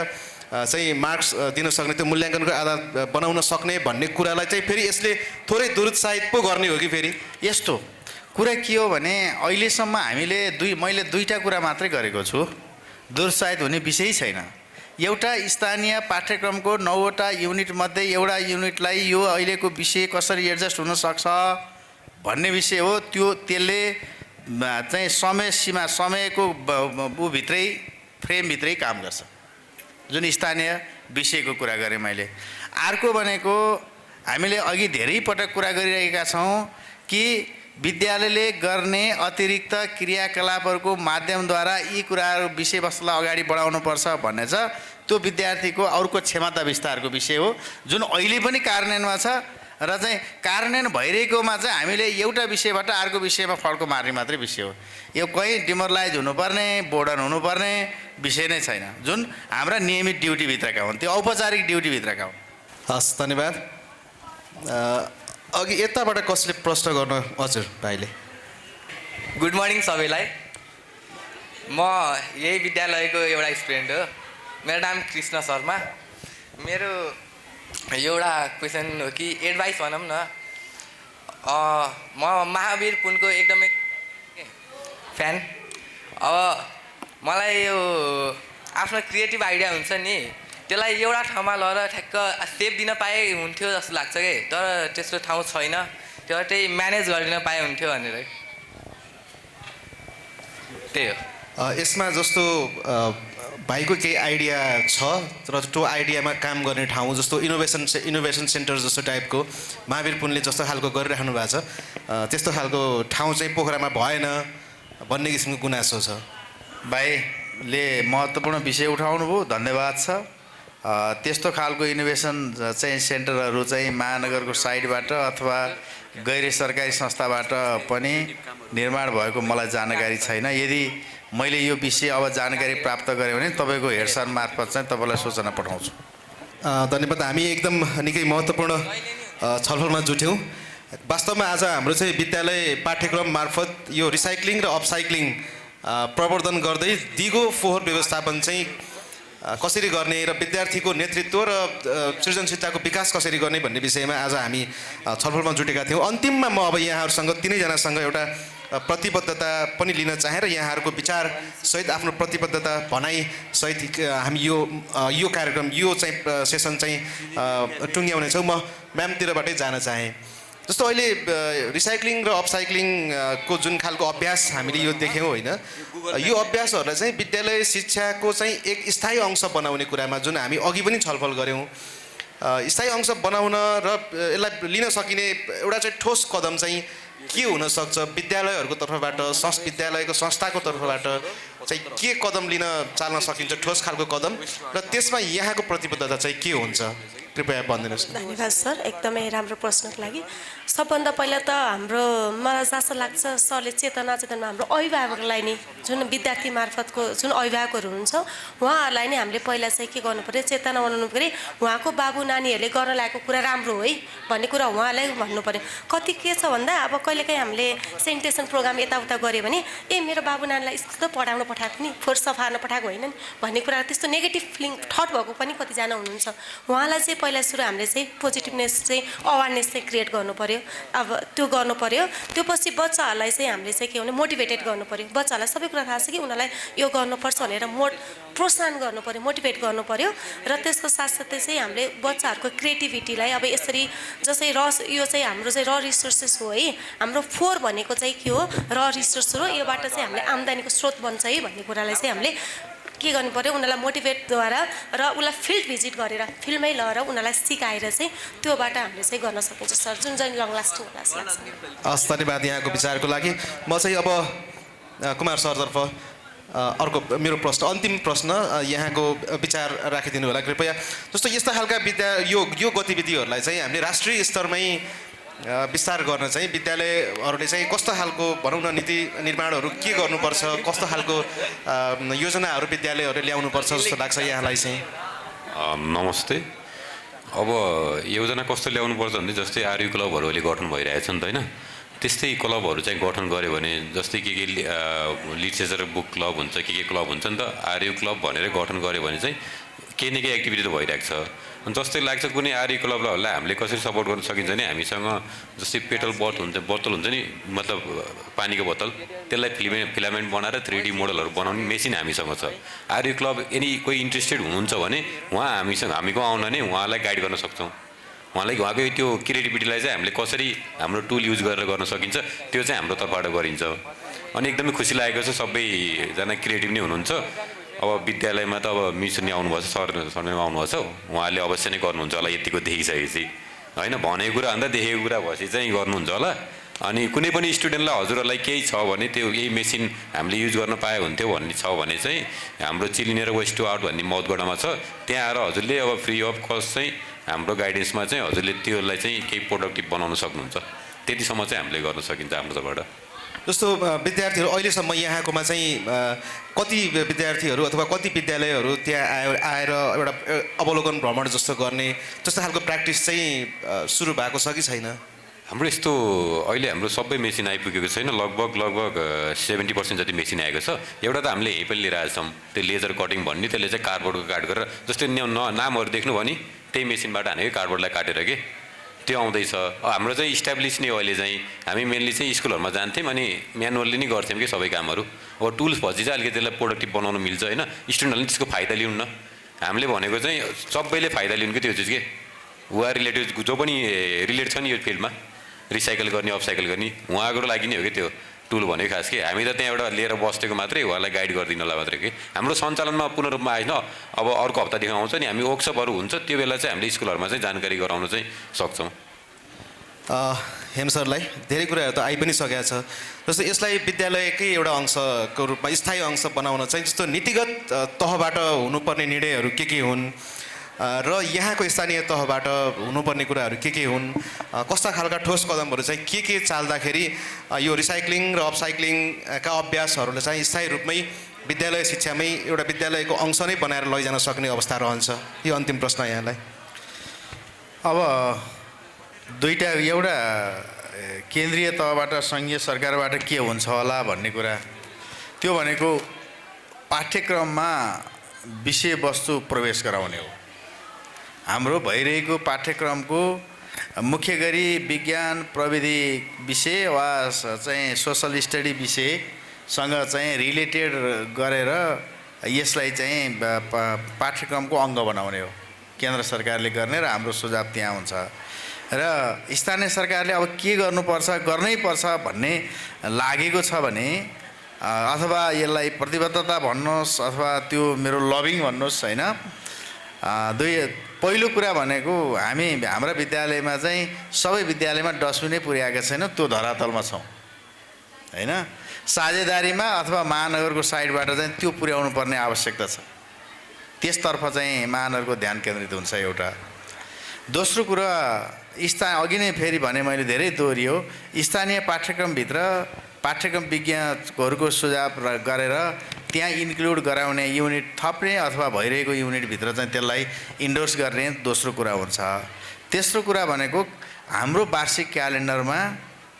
चाहिँ मार्क्स दिन सक्ने, त्यो मूल्याङ्कनको आधार बनाउन सक्ने भन्ने कुरालाई चाहिँ फेरि यसले थोरै दुरुत्साहित पो गर्ने हो कि फेरि? यस्तो कुरा के हो भने अहिलेसम्म हामीले मैले दुईवटा कुरा मात्रै गरेको छु। दुरुत्साहित हुने विषय छैन। एउटा स्थानीय पाठ्यक्रमको 9वटा युनिटमध्ये एउटा युनिटलाई यो अहिलेको विषय कसरी एडजस्ट हुनसक्छ भन्ने विषय हो। त्यसले चाहिँ समयको भित्रै फ्रेमभित्रै काम गर्छ, जुन स्थानीय विषयको कुरा गरेँ मैले। अर्को भनेको हामीले अघि धेरै पटक कुरा गरिरहेका छौँ कि विद्यालयले गर्ने अतिरिक्त क्रियाकलापहरूको माध्यमद्वारा यी कुराहरू विषयवस्तुलाई अगाडि बढाउनुपर्छ भन्ने छ। त्यो विद्यार्थीको अर्को क्षमता विस्तारको विषय हो, जुन अहिले पनि कार्यान्वयनमा छ र चाहिँ कार्यान्वयन भइरहेकोमा चाहिँ हामीले एउटा विषयबाट अर्को विषयमा फड्को मार्ने मात्रै विषय हो। यो कहीँ डिमोरलाइज हुनुपर्ने, बोर्डन हुनुपर्ने विषय नै छैन, जुन हाम्रा नियमित ड्युटीभित्रका हुन्, त्यो औपचारिक ड्युटीभित्रका हुन्। हस्, धन्यवाद। अघि यताबाट कसले प्रश्न गर्न? हजुर भाइले। गुड मर्निङ सबैलाई। म यही विद्यालयको एउटा स्टुडेन्ट हो। मेरो नाम कृष्ण शर्मा। मेरो एउटा क्वेसन हो कि एडभाइस भनौँ न। म महावीर पुनको एकदमै फ्यान। अब मलाई यो आफ्नो क्रिएटिभ आइडिया हुन्छ नि, त्यसलाई एउटा ठाउँमा लगेर ठ्याक्क सेप दिन पाए हुन्थ्यो जस्तो लाग्छ कि, तर त्यस्तो ठाउँ छैन। त्यो त्यही म्यानेज गरिदिन पाए हुन्थ्यो भनेर त्यही हो। यसमा जस्तो भाइको केही आइडिया छ तर त्यो आइडियामा काम गर्ने ठाउँ जस्तो इनोभेसन सेन्टर जस्तो टाइपको महावीर पुनले जस्तो खालको गरिराख्नु भएको छ, त्यस्तो खालको ठाउँ चाहिँ पोखरामा भएन भन्ने किसिमको गुनासो छ। भाइले महत्त्वपूर्ण विषय उठाउनु भयो, धन्यवाद छ। त्यस्तो खालको इनोभेसन चाहिँ सेन्टरहरू चाहिँ महानगरको साइडबाट अथवा गैर सरकारी संस्थाबाट पनि निर्माण भएको मलाई जानकारी छैन। यदि मैले यो विषय अब जानकारी प्राप्त गरेँ भने तपाईँको हेड सर मार्फत चाहिँ तपाईँलाई सूचना पठाउँछु। धन्यवाद। हामी एकदम निकै महत्त्वपूर्ण छलफलमा जुट्यौँ। वास्तवमा आज हाम्रो चाहिँ विद्यालय पाठ्यक्रम मार्फत यो रिसाइक्लिङ र अपसाइक्लिङ प्रवर्धन गर्दै दिगो फोहोर व्यवस्थापन चाहिँ कसरी गर्ने र विद्यार्थीको नेतृत्व र सृजनशीलताको विकास कसरी गर्ने भन्ने विषयमा आज हामी छलफलमा जुटेका थियौँ। अन्तिममा म अब यहाँहरूसँग तीनैजनासँग एउटा प्रतिबद्धता पनि लिन चाहेँ र यहाँहरूको विचारसहित आफ्नो प्रतिबद्धता भनाइसहित हामी यो कार्यक्रम यो चाहिँ सेसन चाहिँ टुङ्ग्याउनेछौँ। म म्यामतिरबाटै जान चाहेँ। जस्तो अहिले रिसाइक्लिङ र अपसाइक्लिङको जुन खालको अभ्यास हामीले यो देख्यौँ होइन, यो अभ्यासहरूलाई चाहिँ विद्यालय शिक्षाको चाहिँ एक स्थायी अंश बनाउने कुरामा जुन हामी अघि पनि छलफल गऱ्यौँ, स्थायी अंश बनाउन र यसलाई लिन सकिने एउटा चाहिँ ठोस कदम चाहिँ के हुनसक्छ विद्यालयहरूको तर्फबाट, विद्यालयको संस्थाको तर्फबाट चाहिँ के कदम लिन चाल्न सकिन्छ, ठोस खालको कदम, र त्यसमा यहाँको प्रतिबद्धता चाहिँ के हुन्छ, कृपया भनिदिनुहोस्। धन्यवाद सर, एकदमै राम्रो प्रश्नको लागि। सबभन्दा पहिला त मलाई जस्तो लाग्छ सरले चेतना हाम्रो अभिभावकलाई नै, जुन विद्यार्थी मार्फतको जुन अभिभावकहरू हुनुहुन्छ उहाँहरूलाई नै हामीले पहिला चाहिँ के गर्नु पऱ्यो, चेतना बनाउनु पऱ्यो। उहाँको बाबु नानीहरूले गर्न लागेको कुरा राम्रो हो है भन्ने कुरा उहाँलाई भन्नु पऱ्यो। कति के छ भन्दा अब कहिलेकाहीँ हामीले सेनिटेसन प्रोग्राम यताउता गऱ्यो भने मेरो बाबु नानीलाई स्कुल त पढाउन पठाएको नि, फोहोर सफा गर्न पठाएको होइन नि भन्ने कुरा, त्यस्तो नेगेटिभ फिलिङ थट भएको पनि कतिजना हुनुहुन्छ। उहाँलाई चाहिँ पहिला सुरु हामीले चाहिँ पोजिटिभनेस चाहिँ अवेरनेस चाहिँ क्रिएट गर्नु पऱ्यो। अब त्यो गर्नु पऱ्यो। त्यो पछि बच्चाहरूलाई चाहिँ हामीले चाहिँ के भने मोटिभेटेड गर्नु पऱ्यो। बच्चाहरूलाई सबै कुरा थाहा छ कि उनीहरूलाई यो गर्नुपर्छ भनेर प्रोत्साहन गर्नु पऱ्यो, मोटिभेट गर्नु पऱ्यो। र त्यसको साथसाथै चाहिँ हामीले बच्चाहरूको क्रिएटिभिटीलाई अब यसरी जस्तै यो चाहिँ हाम्रो चाहिँ रिसोर्सेस हो है, हाम्रो फोहोर भनेको चाहिँ के हो, रिसोर्स हो, योबाट चाहिँ हामीले आम्दानीको स्रोत बन्छ है भन्ने कुरालाई चाहिँ हामीले के गर्नु पऱ्यो, उनीहरूलाई मोटिभेटद्वारा र उसलाई फिल्ड भिजिट गरेर फिल्डमै लगेर उनीहरूलाई सिकाएर चाहिँ त्योबाट हामीले चाहिँ गर्न सकिन्छ सर, जुन चाहिँ लङ लास्टिङ होला जस्तो लाग्छ। हस्, धन्यवाद यहाँको विचारको लागि। म चाहिँ अब कुमार सरतर्फ अर्को मेरो प्रश्न, अन्तिम प्रश्न, यहाँको विचार राखिदिनु होला कृपया। जस्तो यस्ता खालका यो गतिविधिहरूलाई चाहिँ हामीले राष्ट्रिय स्तरमै विस्तार गर्न चाहिँ विद्यालयहरूले चाहिँ कस्तो खालको भनौँ न नीति निर्माणहरू के गर्नुपर्छ, कस्तो खालको योजनाहरू विद्यालयहरूले ल्याउनुपर्छ जस्तो लाग्छ यहाँलाई चाहिँ? नमस्ते। अब योजना कस्तो ल्याउनुपर्छ भने जस्तै आर्यु क्लबहरू अहिले गठन भइरहेछ नि त होइन, त्यस्तै क्लबहरू चाहिँ गठन गऱ्यो भने जस्तै के लिटरेचर बुक क्लब हुन्छ, के क्लब हुन्छ नि त, आर्यु क्लब भनेर गठन गऱ्यो भने चाहिँ केही न केही एक्टिभिटी त भइरहेको छ। अनि जस्तै लाग्छ कुनै आर्यु क्लबलाई हामीले कसरी सपोर्ट गर्न सकिन्छ भने हामीसँग जस्तै पेट्रोल बोतल हुन्छ नि, मतलब पानीको बोतल, त्यसलाई फिलामेन्ट बनाएर 3D मोडलहरू बनाउने मेसिन हामीसँग छ। आर्यु क्लब कोही इन्ट्रेस्टेड हुनुहुन्छ भने हामीको आउन नै उहाँलाई गाइड गर्न सक्छौँ। उहाँको त्यो क्रिएटिभिटीलाई चाहिँ हामीले कसरी हाम्रो टुल युज गरेर गर्न सकिन्छ त्यो चाहिँ हाम्रो तर्फबाट गरिन्छ। अनि एकदमै खुसी लागेको छ, सबैजना क्रिएटिभ नै हुनुहुन्छ। अब विद्यालयमा त अब मिसनी आउनुभएको छ, सरमै आउनुभएको छ, उहाँले अवश्य नै गर्नुहुन्छ होला यतिको देखिसकेपछि होइन, भनेको कुरा भन्दा देखेको कुरा भएपछि चाहिँ गर्नुहुन्छ होला। अनि कुनै पनि स्टुडेन्टलाई हजुरहरूलाई केही छ भने त्यो यही मेसिन हामीले युज गर्न पाए हुन्थ्यो भन्ने छ भने चाहिँ हाम्रो चिलिनेर वेस्ट टु आउट भन्ने मौतगढामा छ, त्यहाँ आएर हजुरले अब फ्री अफ कस्ट चाहिँ हाम्रो गाइडेन्समा चाहिँ हजुरले त्योलाई चाहिँ केही प्रोडक्टिभ बनाउन सक्नुहुन्छ। त्यतिसम्म चाहिँ हामीले गर्न सकिन्छ हाम्रो तर्फबाट। जस्तो विद्यार्थीहरू अहिलेसम्म यहाँकोमा चाहिँ कति विद्यार्थीहरू अथवा कति विद्यालयहरू त्यहाँ आएर एउटा अवलोकन भ्रमण जस्तो गर्ने जस्तो खालको प्र्याक्टिस चाहिँ सुरु भएको छ कि छैन? हाम्रो यस्तो अहिले हाम्रो सबै मेसिन आइपुगेको छैन, लगभग 70% जति मेसिन आएको छ। एउटा त हामीले यहीँ पनि लिएर आएको छौँ, त्यो लेजर कटिङ भन्ने, त्यसले चाहिँ कार्डबोर्डको काट गरेर जस्तै नामहरू देख्नु भने त्यही मेसिनबाट हानेको कार्डबोर्डलाई काटेर के त्यो आउँदैछ। हाम्रो चाहिँ इस्टाब्लिस नै हो अहिले चाहिँ। हामी मेनली चाहिँ स्कुलहरूमा जान्थ्यौँ अनि म्यानुअल्ली नै गर्थ्यौँ कि सबै कामहरू। अब टुल्स भएपछि चाहिँ अलिकति त्यसलाई प्रोडक्टिभ बनाउन मिल्छ होइन, स्टुडेन्टहरूले त्यसको फाइदा लिउन् न। हामीले भनेको चाहिँ सबैले फाइदा लिउन् कि त्यो चिज के वा रिलेटिभ जो पनि रिलेट छ नि यो फिल्डमा, रिसाइकल गर्ने अपसाइकल गर्ने उहाँको लागि नै हो कि त्यो टुल भनेको खास कि हामी त त्यहाँ एउटा लिएर बसेको मात्रै, उहाँलाई गाइड गरिदिनलाई मात्रै कि। हाम्रो सञ्चालनमा पूर्ण रूपमा आएन, अब अर्को हप्तादेखि आउँछ नि हामी वर्कसपहरू हुन्छ, त्यो बेला चाहिँ हामीले स्कुलहरूमा चाहिँ जानकारी गराउन चाहिँ सक्छौँ। हेम सरलाई धेरै कुराहरू त आइ पनि सकेको छ। जस्तो यसलाई विद्यालयकै एउटा अंशको रूपमा स्थायी अंश बनाउन चाहिँ जस्तो नीतिगत तहबाट हुनुपर्ने निर्णयहरू के हुन् र यहाँको स्थानीय तहबाट हुनुपर्ने कुराहरू के हुन्, कस्ता खालका ठोस कदमहरू चाहिँ के चाल्दाखेरि यो रिसाइक्लिङ र अपसाइक्लिङका अभ्यासहरूले चाहिँ स्थायी रूपमै विद्यालय शिक्षामै एउटा विद्यालयको अंश नै बनाएर लैजान सक्ने अवस्था रहन्छ? यो अन्तिम प्रश्न यहाँलाई। अब दुईटा, एउटा केन्द्रीय तहबाट सङ्घीय सरकारबाट के हुन्छ होला भन्ने कुरा, त्यो भनेको पाठ्यक्रममा विषयवस्तु प्रवेश गराउने हो। हाम्रो भइरहेको पाठ्यक्रमको मुख्य गरी विज्ञान प्रविधि विषय वा चाहिँ सोसल स्टडी विषयसँग चाहिँ रिलेटेड गरेर यसलाई चाहिँ पाठ्यक्रमको अङ्ग बनाउने हो केन्द्र सरकारले गर्ने, र हाम्रो सुझाव त्यहाँ हुन्छ। र स्थानीय सरकारले अब के गर्नुपर्छ, गर्नै पर्छ भन्ने लागेको छ भने अथवा यसलाई प्रतिबद्धता भन्नुहोस् अथवा त्यो मेरो लबिङ भन्नुहोस् होइन, पहिलो कुरा भनेको हाम्रा विद्यालयमा चाहिँ सबै विद्यालयमा डस्टबिनै पुर्याएका छैन, त्यो धरातलमा छौँ होइन। साझेदारीमा अथवा महानगरको साइडबाट चाहिँ त्यो पुर्याउनु पर्ने आवश्यकता छ, त्यसतर्फ चाहिँ महानगरको ध्यान केन्द्रित हुन्छ एउटा। दोस्रो कुरा अघि नै फेरि भने मैले धेरै दोहोरियो, स्थानीय पाठ्यक्रमभित्र पाठ्यक्रम विज्ञहरूको सुझाव गरेर त्यहाँ इन्क्लुड गराउने युनिट थप्ने अथवा भइरहेको युनिटभित्र चाहिँ त्यसलाई इन्डोर्स गर्ने दोस्रो कुरा हुन्छ। तेस्रो कुरा भनेको हाम्रो वार्षिक क्यालेन्डरमा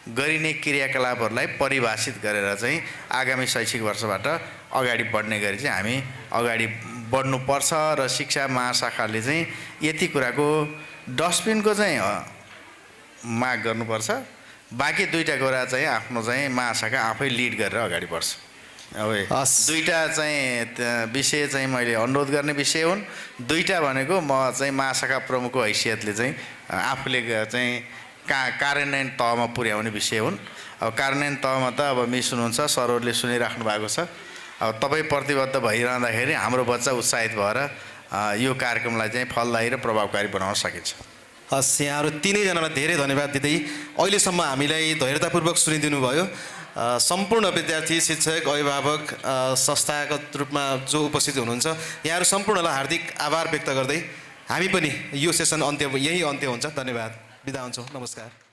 गरिने क्रियाकलापहरूलाई परिभाषित गरेर चाहिँ आगामी शैक्षिक वर्षबाट अगाडि बढ्ने गरी चाहिँ हामी अगाडि बढ्नुपर्छ। र शिक्षा महाशाखाले चाहिँ यति कुराको डस्टबिनको चाहिँ माग गर्नुपर्छ, बाँकी दुईटा कुरा चाहिँ आफ्नो चाहिँ महाशाखा आफै लिड गरेर अगाडि बढ्छ। अब दुईटा चाहिँ विषय चाहिँ मैले अनुरोध गर्ने विषय हुन्। दुईटा भनेको म चाहिँ महाशाखा प्रमुखको हैसियतले चाहिँ आफूले चाहिँ कार्यान्वयन तहमा पुर्याउने विषय हुन्। अब कार्यान्वयन तहमा त अब मिस हुनुहुन्छ, सरहरूले सुनिराख्नु भएको छ। अब तपाईँ प्रतिबद्ध भइरहँदाखेरि हाम्रो बच्चा उत्साहित भएर यो कार्यक्रमलाई चाहिँ फलदायी र प्रभावकारी बनाउन सकिन्छ। हस्, यहाँहरू तिनैजनालाई धेरै धन्यवाद दिँदै अहिलेसम्म हामीलाई धैर्यतापूर्वक सुनिदिनु भयो। सम्पूर्ण विद्यार्थी, शिक्षक, अभिभावक, संस्थागत रूपमा जो उपस्थित हुनुहुन्छ यहाँहरू सम्पूर्णलाई हार्दिक आभार व्यक्त गर्दै हामी पनि यो सेसन यही अन्त्य हुन्छ। धन्यवाद, बिदा हुन्छौँ। नमस्कार।